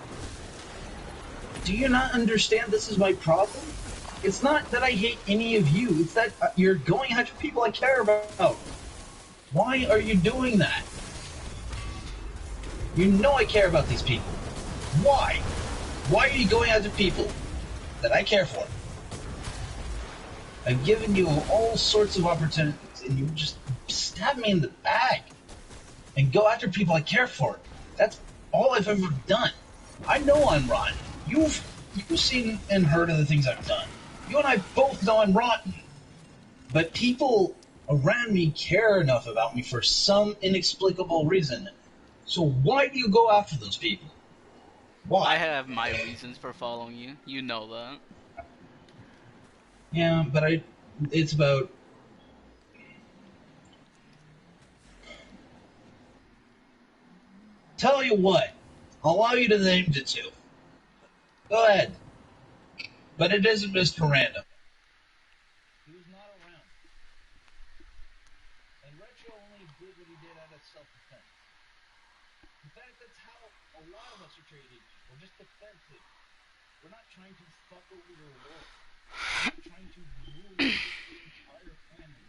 Do you not understand this is my problem? It's not that I hate any of you, it's that you're going after people I care about. Why are you doing that? You know I care about these people. Why? Why are you going after people that I care for? I've given you all sorts of opportunities, and you just stab me in the back and go after people I care for. That's all I've ever done. I know I'm rotten. You've seen and heard of the things I've done. You and I both know I'm rotten. But people around me care enough about me for some inexplicable reason. So why do you go after those people? I Why? have my reasons for following you. You know that. Yeah, but it's about. Tell you what, I'll allow you to name the two. Go ahead. But it isn't Mr. Random. He was not around. And Retro only did what he did out of self-defense. In fact, that's how a lot of us are treated. We're just defensive. We're not trying to fuck over your world. I'm not trying to ruin your entire family.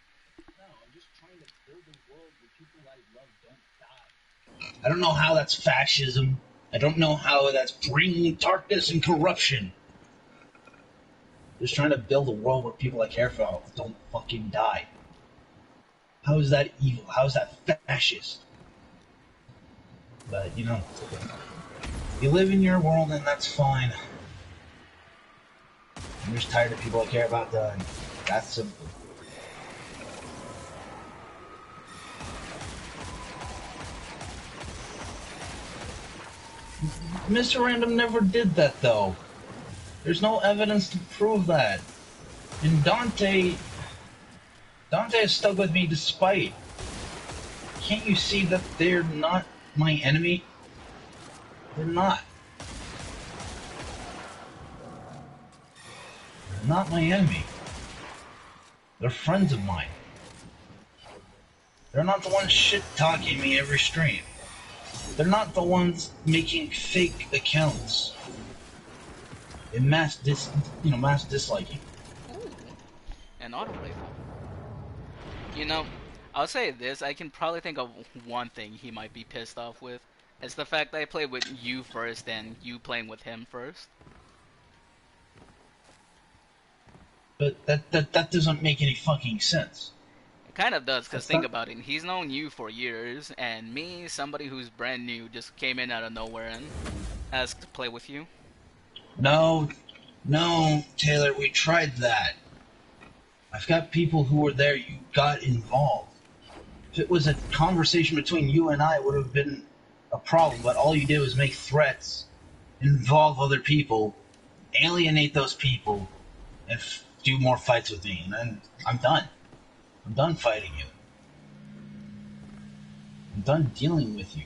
No, I'm just trying to build a world where people I love don't die. I don't know how that's fascism. I don't know how that's bringing darkness and corruption. Just trying to build a world where people I care about don't fucking die. How is that evil? How is that fascist? But, you know, you live in your world and that's fine. I'm just tired of people I care about dying. That's simple. Mr. Random never did that, though. There's no evidence to prove that. And Dante has stuck with me despite. Can't you see that they're not my enemy? They're not. They're not my enemy. They're friends of mine. They're not the ones shit-talking me every stream. They're not the ones making fake accounts and mass disliking. Ooh, an autoplaythrough. You know, I'll say this, I can probably think of one thing he might be pissed off with. It's the fact that I played with you first and you playing with him first. But that doesn't make any fucking sense. It kind of does, because That's think not... about it. He's known you for years, and me, somebody who's brand new, just came in out of nowhere and asked to play with you. No, Taylor, we tried that. I've got people who were there, you got involved. If it was a conversation between you and I, it would have been a problem, but all you did was make threats, involve other people, alienate those people, and do more fights with me, and then I'm done. I'm done fighting you. I'm done dealing with you.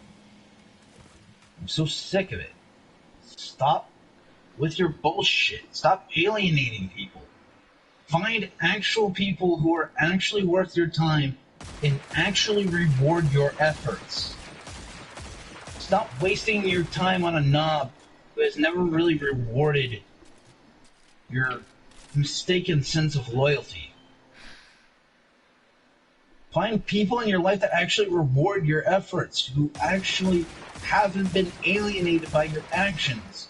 I'm so sick of it. Stop with your bullshit. Stop alienating people. Find actual people who are actually worth your time and actually reward your efforts. Stop wasting your time on a knob who has never really rewarded your mistaken sense of loyalty. Find people in your life that actually reward your efforts, who actually haven't been alienated by your actions.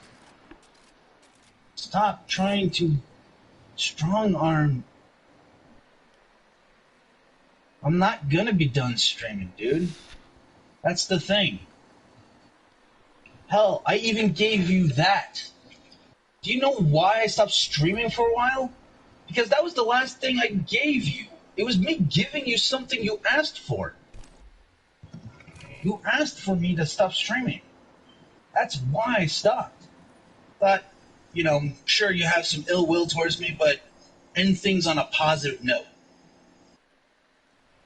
Stop trying to strong-arm. I'm not gonna be done streaming, dude. That's the thing. Hell, I even gave you that. Do you know why I stopped streaming for a while? Because that was the last thing I gave you. It was me giving you something you asked for. You asked for me to stop streaming. That's why I stopped. But, you know, I'm sure you have some ill will towards me, but end things on a positive note.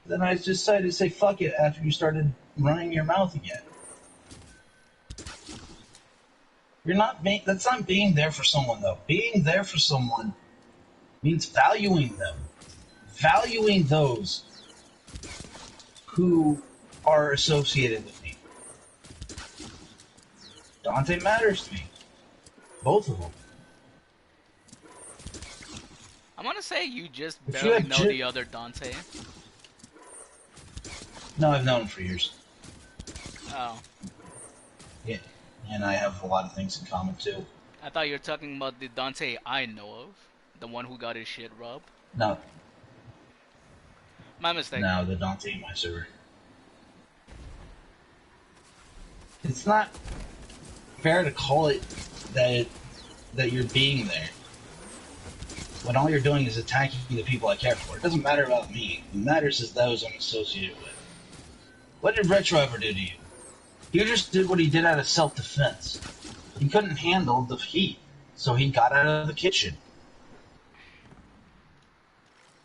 Then I just decided to say fuck it after you started running your mouth again. That's not being there for someone, though. Being there for someone means valuing them. Valuing those who are associated with me. Dante matters to me. Both of them. I'm gonna say you just If you barely have know the other Dante. No, I've known him for years. Oh. Yeah, and I have a lot of things in common, too. I thought you were talking about the Dante I know of. The one who got his shit rubbed. No, My mistake. the Dante in my server. It's not fair to call it that you're being there when all you're doing is attacking the people I care for. It doesn't matter about me. It matters is those I'm associated with. What did Retro ever do to you? He just did what he did out of self-defense. He couldn't handle the heat, so he got out of the kitchen.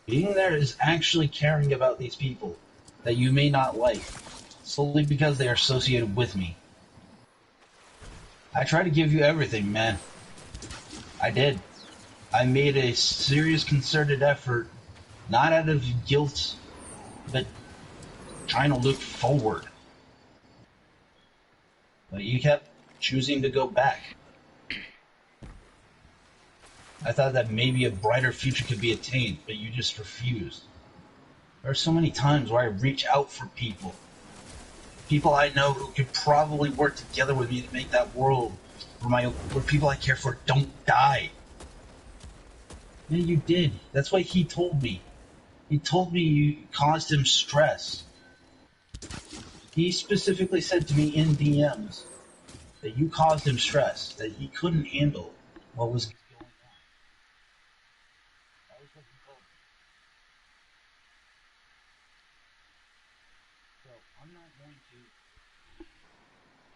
Being there is actually caring about these people that you may not like, solely because they are associated with me. I tried to give you everything, man. I did. I made a serious concerted effort, not out of guilt, but trying to look forward. But you kept choosing to go back. I thought that maybe a brighter future could be attained, but you just refused. There are so many times where I reach out for people, People I know who could probably work together with me to make that world where people I care for don't die. Yeah, you did. That's what he told me. He told me you caused him stress. He specifically said to me in DMs that you caused him stress, that he couldn't handle what was going on. That was what he told me. So I'm not going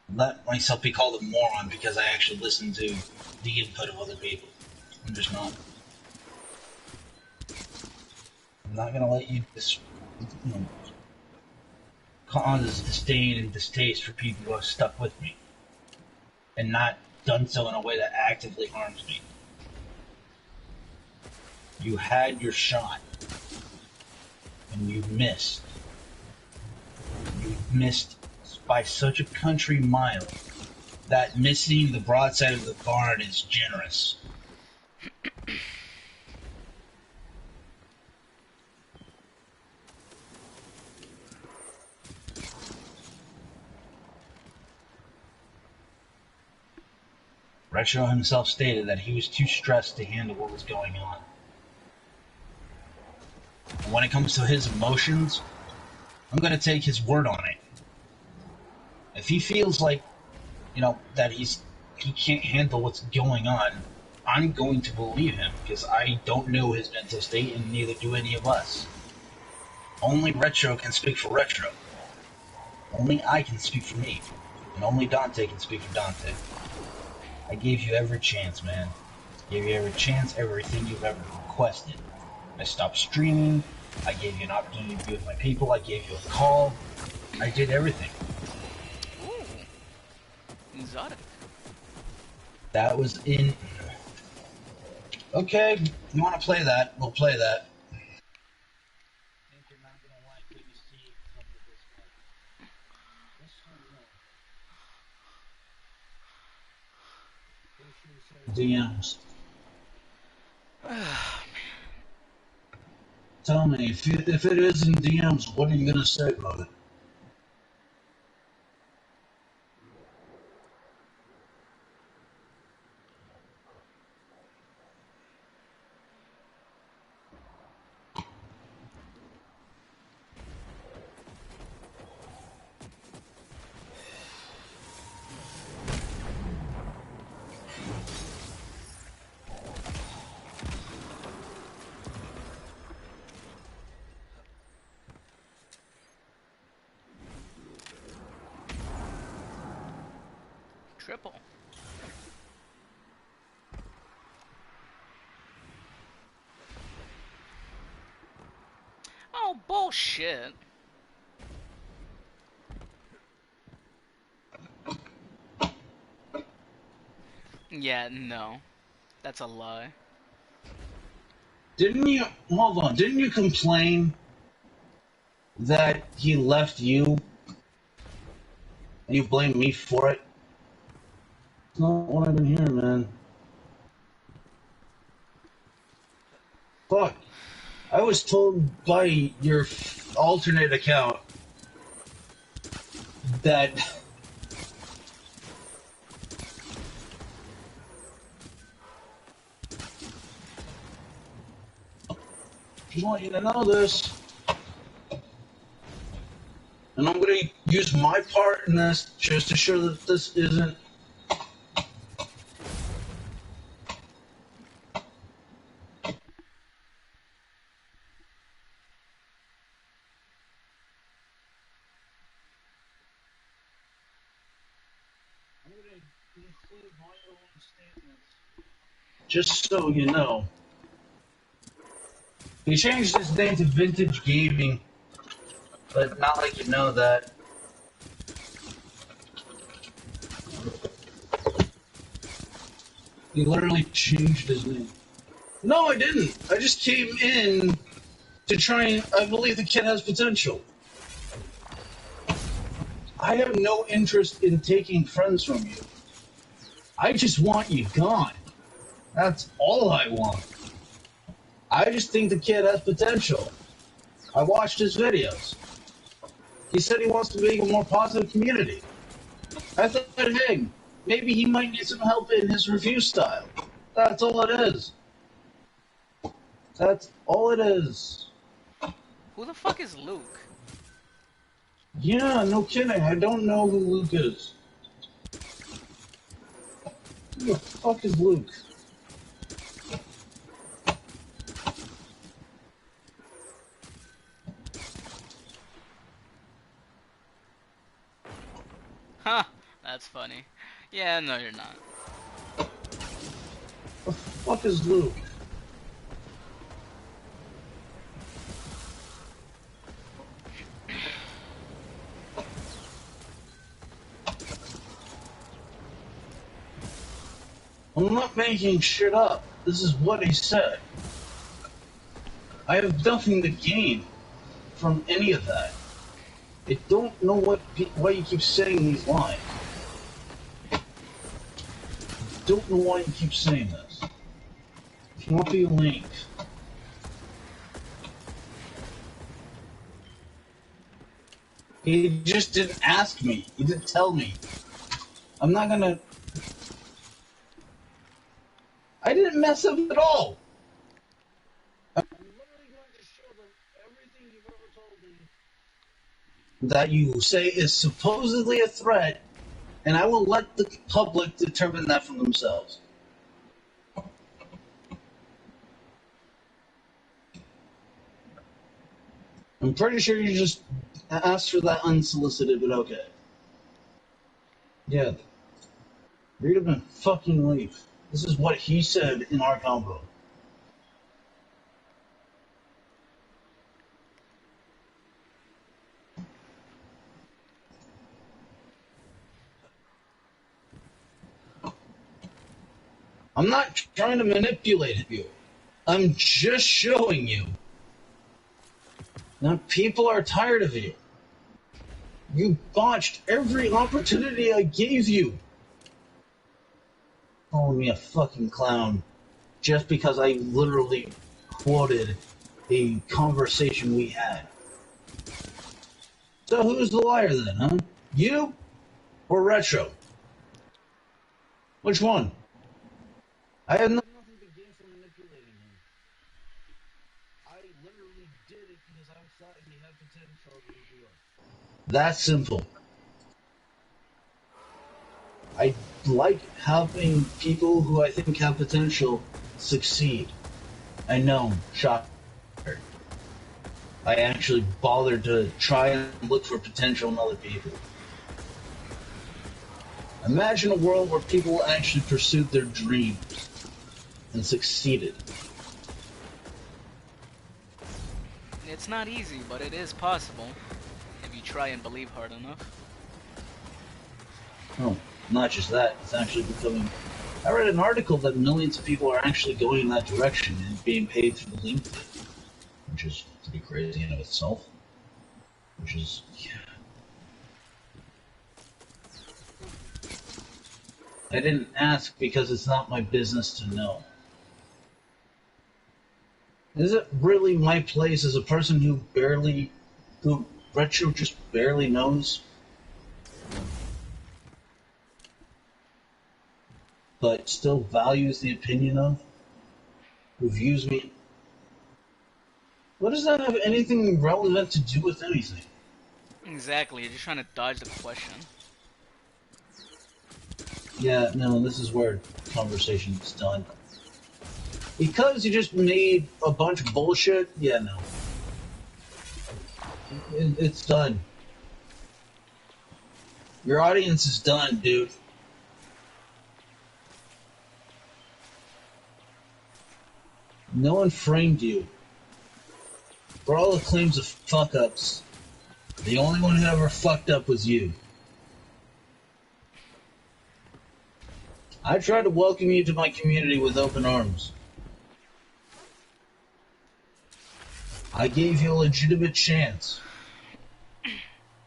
to let myself be called a moron because I actually listen to the input of other people. I'm just not. I'm not going to let you cause disdain and distaste for people who have stuck with me and not done so in a way that actively harms me. You had your shot, and you missed. You missed by such a country mile that missing the broadside of the barn is generous. Retro himself stated that he was too stressed to handle what was going on. And when it comes to his emotions, I'm going to take his word on it. If he feels like, that he can't handle what's going on, I'm going to believe him because I don't know his mental state and neither do any of us. Only Retro can speak for Retro. Only I can speak for me. And only Dante can speak for Dante. I gave you every chance, man. Gave you every chance, everything you've ever requested. I stopped streaming. I gave you an opportunity to be with my people. I gave you a call. I did everything. Ooh. Exotic. That was in... Okay, you want to play that? We'll play that. I think you're not going to like what you see from the Discord. DMs. Tell me, if it is in DMs, what are you going to say about it? Triple. Oh, bullshit. Yeah, no. That's a lie. Didn't you complain that he left you and you blame me for it? It's not what I've been hearing, man. Fuck. I was told by your alternate account that I want you to know this, and I'm going to use my part in this just to show that this isn't. I'm going to include my own statements, just so you know. He changed his name to Vintage Gaming, but not like you know that. He literally changed his name. No, I didn't. I just came in to try and... I believe the kid has potential. I have no interest in taking friends from you. I just want you gone. That's all I want. I just think the kid has potential. I watched his videos. He said he wants to make a more positive community. I thought, hey, maybe he might need some help in his review style. That's all it is. That's all it is. Who the fuck is Luke? Yeah, no kidding. I don't know who Luke is. Who the fuck is Luke? Huh, that's funny. Yeah, no, you're not. The fuck is Luke? I'm not making shit up. This is what he said. I have nothing to gain from any of that. I don't know why you keep saying these lines. I don't know why you keep saying this. Can't be linked. He just didn't ask me. He didn't tell me. I'm not gonna... I didn't mess up at all. I'm literally going to show them everything you've ever told me that you say is supposedly a threat, and I will let the public determine that for themselves. I'm pretty sure you just asked for that unsolicited, but okay. Yeah. Read him and fucking leave. This is what he said in our combo. I'm not trying to manipulate you. I'm just showing you. Now people are tired of you. You botched every opportunity I gave you. Calling me a fucking clown just because I literally quoted a conversation we had. So who's the liar then, huh? You or Retro? Which one? I had nothing to gain from manipulating him. I literally did it because I thought he had potential to do it. That's simple. I like helping people who I think have potential succeed. I know, shocker. I actually bothered to try and look for potential in other people. Imagine a world where people actually pursued their dreams and succeeded. It's not easy, but it is possible if you try and believe hard enough. Oh, not just that, it's actually becoming... I read an article that millions of people are actually going in that direction and being paid through LinkedIn, which is pretty crazy in of itself. Which is, yeah. I didn't ask because it's not my business to know. Is it really my place as a person who Retro just barely knows? But still values the opinion of? Who views me? What does that have anything relevant to do with anything? Exactly, you're just trying to dodge the question. Yeah, no, this is where conversation is done. Because you just made a bunch of bullshit, yeah, no. It's done. Your audience is done, dude. No one framed you. For all the claims of fuck-ups, the only one who ever fucked up was you. I tried to welcome you to my community with open arms. I gave you a legitimate chance.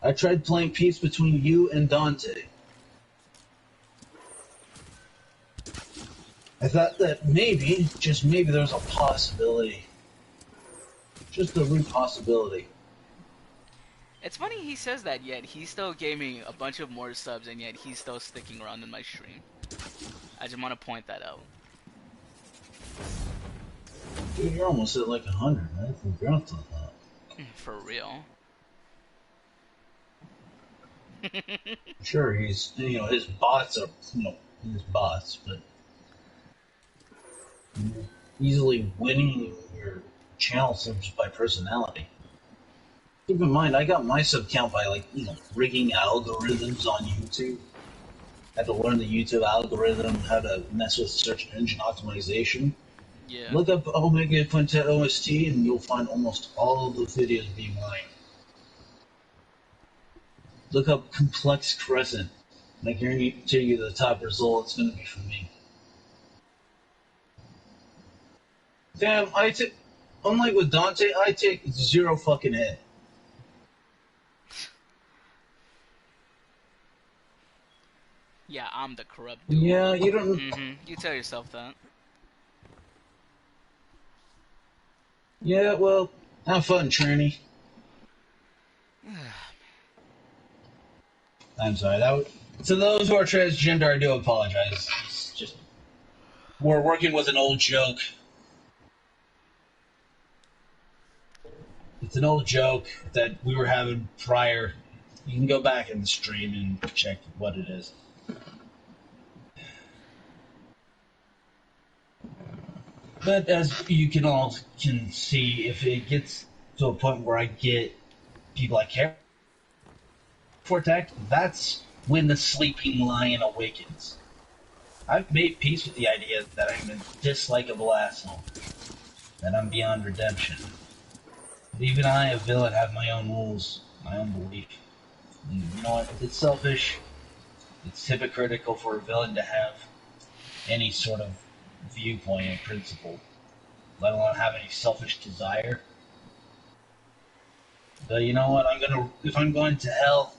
I tried playing peace between you and Dante. I thought that maybe, just maybe, there's a possibility. Just a real possibility. It's funny he says that, yet he still gave me a bunch of more subs, and yet he's still sticking around in my stream. I just want to point that out. Dude, you're almost at like 100, man. Congrats on that. For real. Sure, he's, his bots are, his bots, but easily winning your channel subs by personality. Keep in mind, I got my sub count by, like, rigging algorithms on YouTube. I had to learn the YouTube algorithm, how to mess with search engine optimization. Yeah. Look up Omega Quintet OST, and you'll find almost all of the videos being mine. Look up Complex Crescent, and I guarantee you the top result is going to be for me. Damn, unlike with Dante, I take 0 fucking hit. Yeah, I'm the corrupt dude. Yeah, you don't... You tell yourself that. Yeah, well, have fun, tranny. I'm sorry, to those who are transgender, I do apologize. It's just... We're working with an old joke. It's an old joke that we were having prior. You can go back in the stream and check what it is. But as you can see, if it gets to a point where I get people I care for attacked, that's when the sleeping lion awakens. I've made peace with the idea that I'm a dislikeable asshole, that I'm beyond redemption. But even I, a villain, have my own rules, my own belief. And you know what? It's selfish. It's hypocritical for a villain to have any sort of viewpoint and principle, let alone have any selfish desire. But you know what? If I'm going to hell,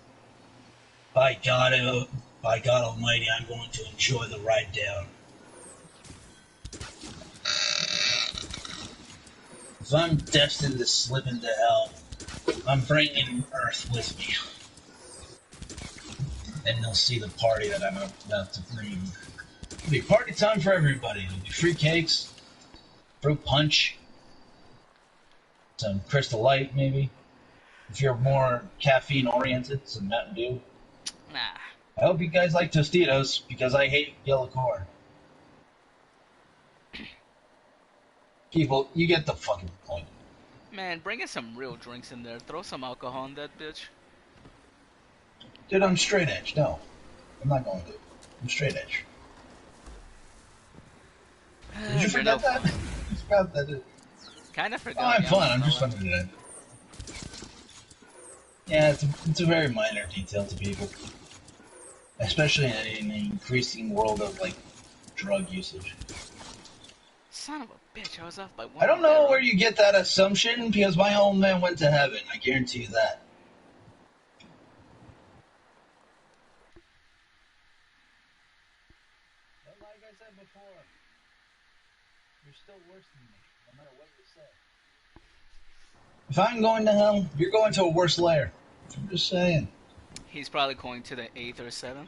by God Almighty, I'm going to enjoy the ride down. If I'm destined to slip into hell, I'm bringing Earth with me. And they'll see the party that I'm about to bring. It'll be party time for everybody. There'll be free cakes, fruit punch, some Crystal Light maybe. If you're more caffeine oriented, some Mountain Dew. Nah. I hope you guys like Tostitos, because I hate yellow corn. People, you get the fucking point. Man, bring in some real drinks in there. Throw some alcohol in that bitch. Dude, I'm straight edge. No. I'm not going to. I'm straight edge. Did you forget that? You forgot that, dude. Kinda forgot. Oh, I'm fun. I'm just funny today. Yeah, it's a very minor detail to people. Especially in an increasing world of, like, drug usage. Son of a bitch, I was off by 1. I don't know where you get that assumption, because my old man went to heaven. I guarantee you that. But like I said before, you're still worse than me, no matter what you say. If I'm going to hell, you're going to a worse lair. I'm just saying. He's probably going to the 8th or 7th.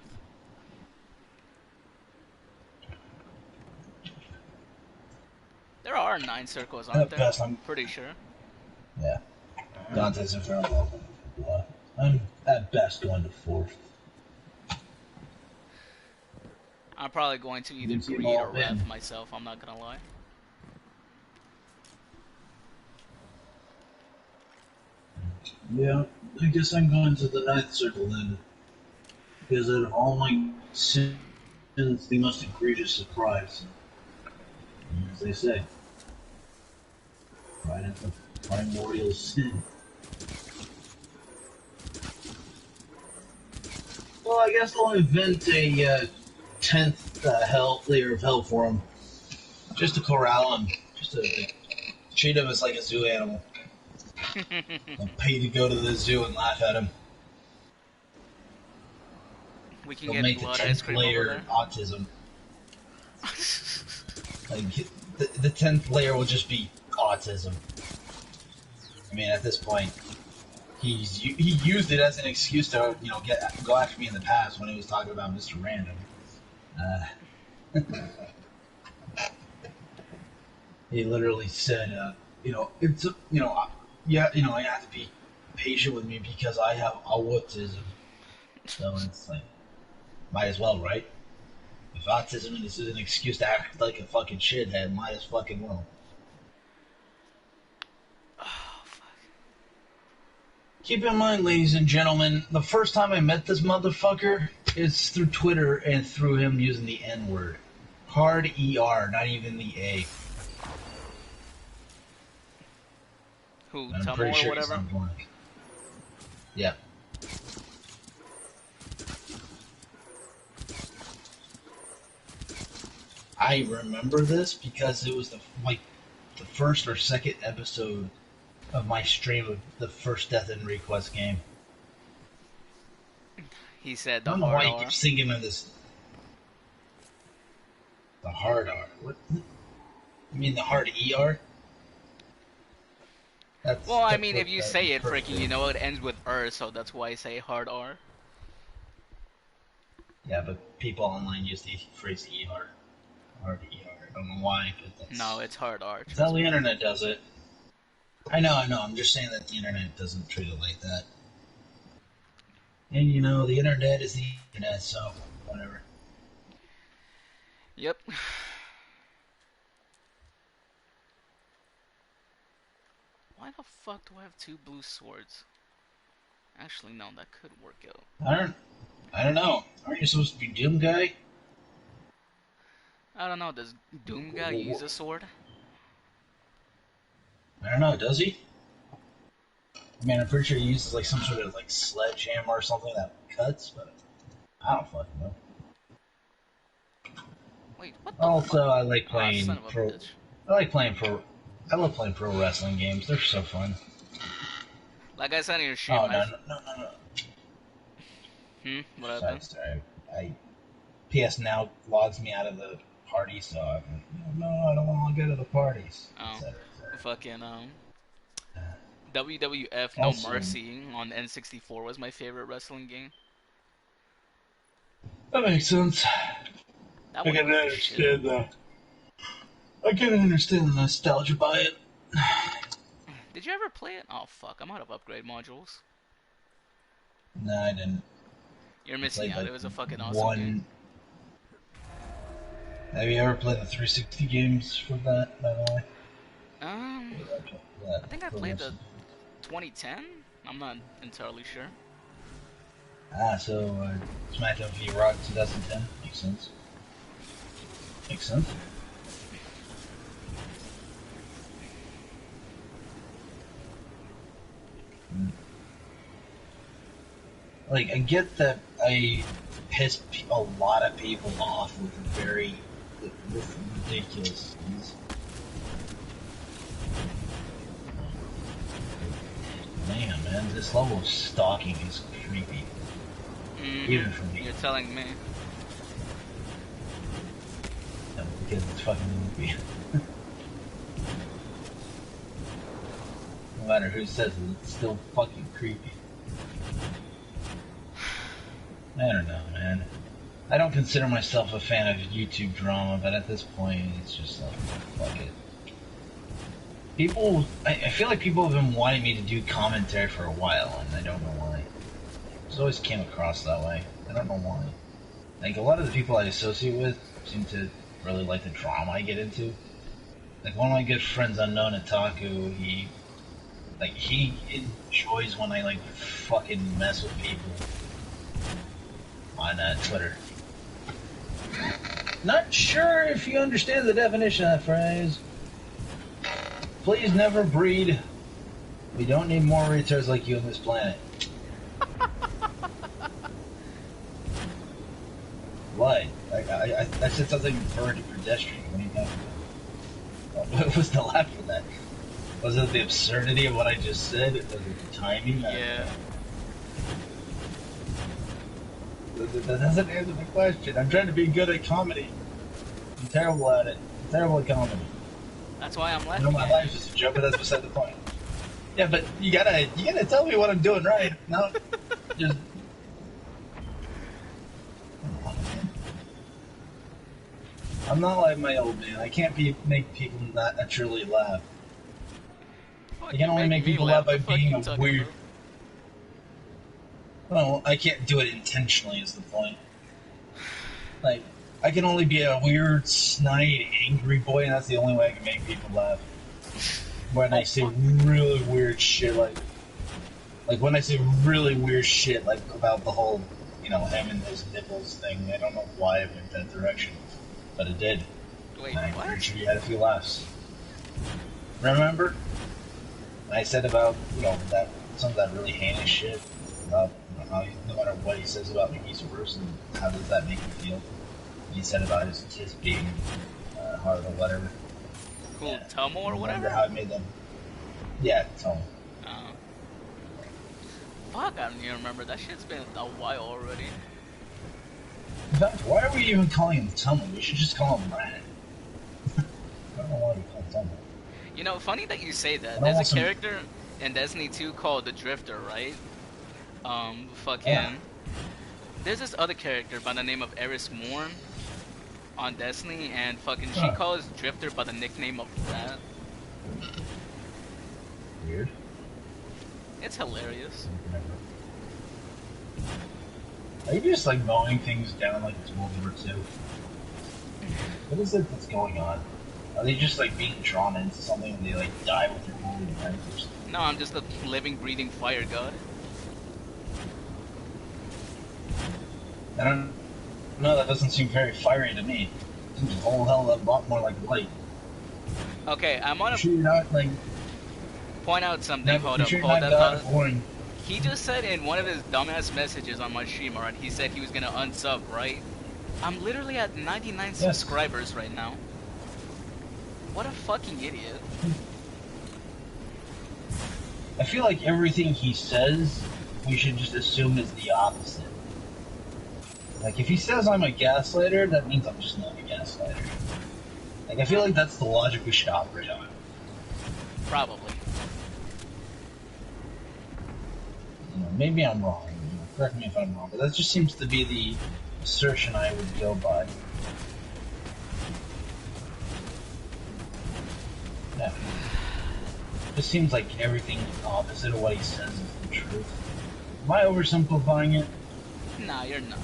There are 9 circles, aren't there? I'm pretty sure. Yeah. Dante's Inferno. I'm at best going to 4th. I'm probably going to either Greed or Wrath myself, I'm not gonna lie. Yeah, I guess I'm going to the 9th circle then. Because out of all my sins, the most egregious surprise. As they say, right at the primordial sin. Well, I guess they'll invent a 10th layer of hell for him. Just to corral him. Just to treat him as like a zoo animal. And pay to go to the zoo and laugh at him. We can They'll get make blood the ice 10th cream layer over there. autism. Like, the 10th layer will just be autism. I mean, at this point, he used it as an excuse to go after me in the past when he was talking about Mr. Random. He literally said, it's yeah, you have to be patient with me because I have autism. So it's like, might as well, right? If autism is an excuse to act like a fucking shithead, might as fucking well. Oh fuck. Keep in mind, ladies and gentlemen, the first time I met this motherfucker is through Twitter and through him using the N-word. Hard ER, not even the A. Who? I'm Tamo pretty or sure whatever? he's not black. Yeah. I remember this because it was the first or second episode of my stream of the first Death and Request game. He said I the don't know hard why you R. keep singing of this. The hard R. What? You mean the hard ER? Well, I That's mean, what if you that say it, refers freaking, to. it ends with R, so that's why I say hard R. Yeah, but people online use the phrase ER. Hard ER. I don't know why, but No, it's hard R. that's how Trust the me. internet does it. I know. I'm just saying that the internet doesn't treat it like that. And the internet is the internet, so whatever. Yep. Why the fuck do I have 2 blue swords? Actually, no, that could work out. I don't know. Aren't you supposed to be Doom Guy? I don't know. Does Doom guy use a sword? I don't know. Does he? I mean, I'm pretty sure he uses like some sort of like sledgehammer or something that cuts, but I don't fucking know. Wait, what the Also, fuck? I like Ah, son playing of a pro. bitch. I love playing pro wrestling games. They're so fun. Like I said in your stream, Oh no. What Sorry. PS Now logs me out of the party, so I'm like, no, I don't want to go to the parties, Oh, etc. fucking, WWF No Also, Mercy on N64 was my favorite wrestling game. that makes sense. That I one can was the shit. understand that. I can understand the nostalgia by it. Did you ever play it? Oh fuck, I'm out of upgrade modules. No, I didn't. You're I missing played out. like It was a fucking awesome game. one. Have you ever played the 360 games for that, by the way? Um, That I think I Pro played the Wrestling. 2010. I'm not entirely sure. So SmackDown v Raw 2010 makes sense. Makes sense. Like, I get that I piss a lot of people off with with ridiculous things. Man, this level of stalking is creepy. Even for me. You're telling me. Because it's fucking creepy. No matter who says it, it's still fucking creepy. I don't know, man. I don't consider myself a fan of YouTube drama, but at this point, it's just like, fuck it. I feel like people have been wanting me to do commentary for a while, and I don't know why. It's always came across that way. I don't know why. Like, a lot of the people I associate with seem to really like the drama I get into. Like, one of my good friends, Unknown Otaku, he enjoys when I, like, fucking mess with people on Twitter. Not sure if you understand the definition of that phrase. Please never breed. We don't need more retards like you on this planet. What? I said something very pedestrian. What are you talking about? What was the laugh for that? Was it the absurdity of what I just said? Was it the timing? Yeah. That doesn't answer the question. I'm trying to be good at comedy. I'm terrible at it. I'm terrible at comedy. That's why I'm You laughing know, my at life you. is a joke, but that's beside the point. Yeah, but you gotta tell me what I'm doing right. No, just. I'm not like my old man. I can't make people naturally laugh. I Fuck, can you're only making make me people laugh. laugh What by the fuck are being you a talking weird. about? Well, I can't do it intentionally. Is the point? Like, I can only be a weird, snide, angry boy, and that's the only way I can make people laugh. When I Oh say fuck. really weird shit, like when I say really weird shit, like about the whole, him and his nipples thing. I don't know why it went that direction, but it did. Wait, And I'm pretty what? sure you had a few laughs. Remember? And I said about, that some of that really heinous shit about how no matter what he says about me, he's worse, and how does that make you feel? He said about his being hard or whatever. Who, Yeah. Tomo or Remember whatever? how I made them? Yeah, tell him. Uh, Fuck, I don't even remember. That shit's been a while already. In fact, why are we even calling him Tomo? We should just call him Rat. I don't know why we call him Tomo. You know, funny that you say that. I don't There's a want some. character in Destiny 2 called the Drifter, right? Yeah. Fucking. There's this other character by the name of Eris Morn on Destiny, and fucking she Huh. calls Drifter by the nickname of Rat. Weird. It's hilarious. Are you just like mowing things down like it's World War II? What is it that's going on? Are they just like being drawn into something and they like die with their holy adventures? No, I'm just a living, breathing fire god. I don't know, that doesn't seem very fiery to me. It seems a whole hell of a lot more like light. Okay, I'm on You a sure you're not like point out something. Hold you up, sure you're hold not up. God boring? He just said in one of his dumbass messages on my stream, alright, he said he was gonna unsub, right? I'm literally at 99 subscribers right now. What a fucking idiot. I feel like everything he says, we should just assume is the opposite. Like, if he says I'm a gaslighter, that means I'm just not a gaslighter. Like, I feel like that's the logic we should operate on. Probably. Maybe I'm wrong. Correct me if I'm wrong, but that just seems to be the assertion I would go by. Yeah. Just seems like everything opposite of what he says is the truth. Am I oversimplifying it? Nah, you're not.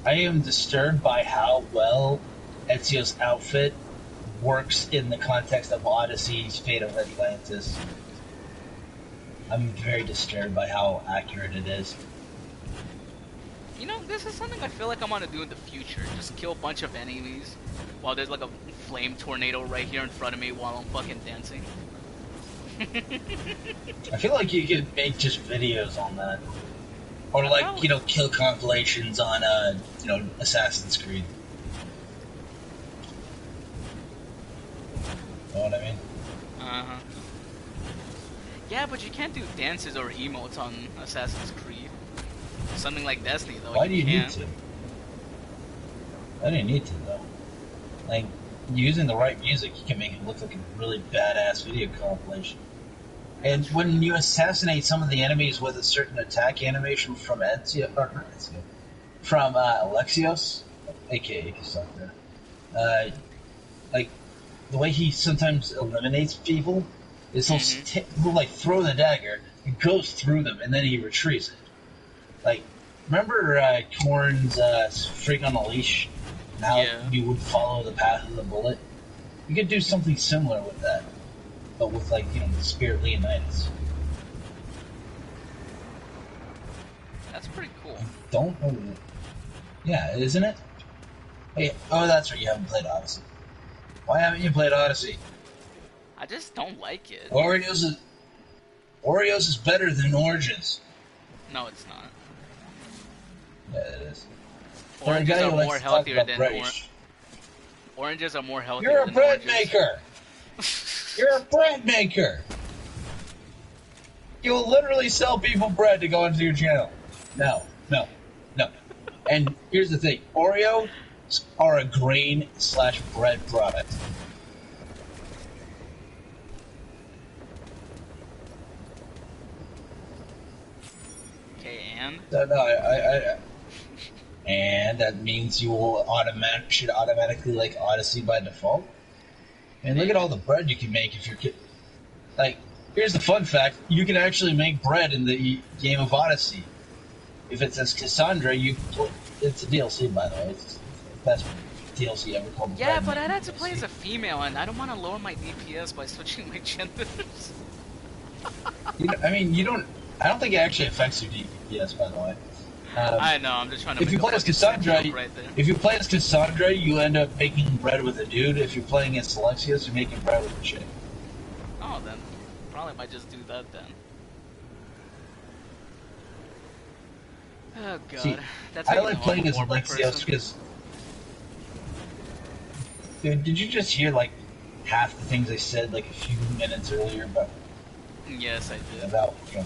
I am disturbed by how well Ezio's outfit works in the context of Odyssey's Fate of Atlantis. I'm very disturbed by how accurate it is. You know, this is something I feel like I'm gonna do in the future. Just kill a bunch of enemies while there's like a flame tornado right here in front of me while I'm fucking dancing. I feel like you could make just videos on that. Or like, kill compilations on, Assassin's Creed. Know what I mean? Uh-huh. Yeah, but you can't do dances or emotes on Assassin's Creed. Something like Destiny, though. Why do you can. need to? I didn't need to, though. Like, using the right music, you can make it look like a really badass video compilation. And when you assassinate some of the enemies with a certain attack animation from from Alexios, aka Cassandra, like the way he sometimes eliminates people is he'll like throw the dagger, it goes through them, and then he retrieves it. Like, remember Korn's Freak on a Leash? And how you would follow the path of the bullet? You could do something similar with that, but with, like, the Spirit Leonidas. That's pretty cool. Don't know. Yeah, isn't it? Hey, that's right, you haven't played Odyssey. Why haven't you played Odyssey? I just don't like it. Oreos is better than Origins. No, it's not. Yeah, it is. Oranges are more healthier than Oranges are more healthier You're a than bread oranges. maker! You're a bread maker! You'll literally sell people bread to go into your channel. No. And here's the thing: Oreos are a grain/bread product. Okay, and No, and that means you will should automatically like Odyssey by default. And look at all the bread you can make if you're like. Here's the fun fact: you can actually make bread in the game of Odyssey. If it says Cassandra, it's a DLC, by the way. It's the best DLC ever called yeah, Bread but I'd Making have to play as DLC. a female, and I don't want to lower my DPS by switching my genders. You don't. I don't think it actually affects your DPS, by the way. I know. I'm just trying to If make you a play as fucking sick Cassandra, joke right there. if you play as Cassandra, you end up making bread with a dude. If you're playing as Alexius, you're making bread with a chick. Oh, then probably might just do that then. Oh god, See, that's I how you like know I'm playing a as horrible Alexios person. because, dude, did you just hear like half the things I said like a few minutes earlier Yes, I did. about you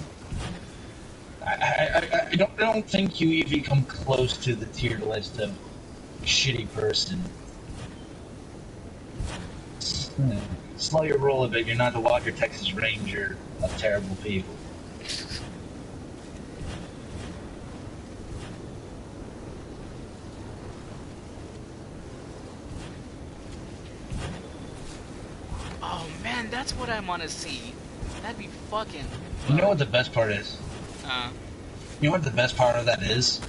know, I don't think you even come close to the tier list of shitty person. Slow your roll a bit. You're not the Walker Texas Ranger of terrible people. Oh man, that's what I want to see. That'd be fucking. You know what the best part is? Uh, You know what the best part of that is?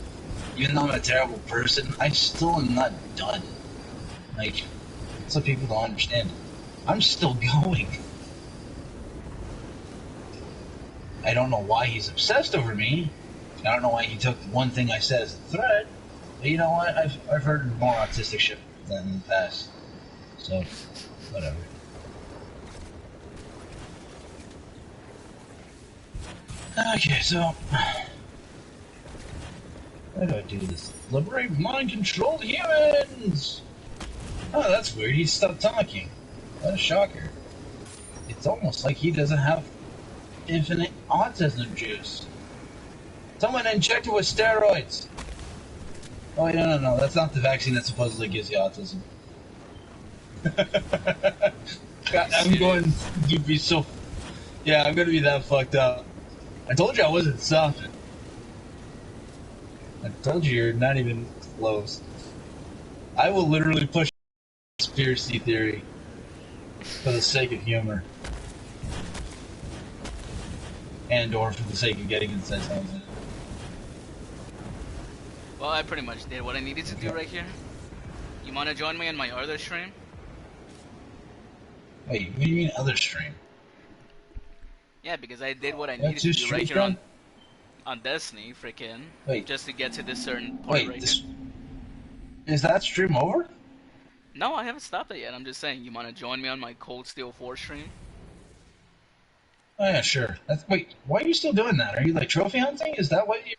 Even though I'm a terrible person, I still am not done. Like, that's what people don't understand. I'm still going. I don't know why he's obsessed over me. I don't know why he took one thing I said as a threat. But you know what? I've heard more autistic shit than in the past. So, whatever. Okay, so how do I do this? Liberate mind-controlled humans! Oh, that's weird. He stopped talking. What a shocker. It's almost like he doesn't have infinite autism juice. Someone injected with steroids! Oh, wait, no. That's not the vaccine that supposedly gives you autism. I'm going to be so... Yeah, I'm going to be that fucked up. I told you I wasn't soft. I told you you're not even close. I will literally push conspiracy theory for the sake of humor. And or for the sake of getting inside someone's. well, I pretty much did what I needed to do right here. You want to join me on my other stream? Wait, what do you mean other stream? Yeah, because I did what I That's needed your to do right stream here from? on Destiny, freaking, Wait, just to get to this certain point wait, right here. this... Is that stream over? No, I haven't stopped it yet. I'm just saying, you want to join me on my Cold Steel 4 stream? Oh yeah, sure. Wait, why are you still doing that? Are you like trophy hunting? Is that what you...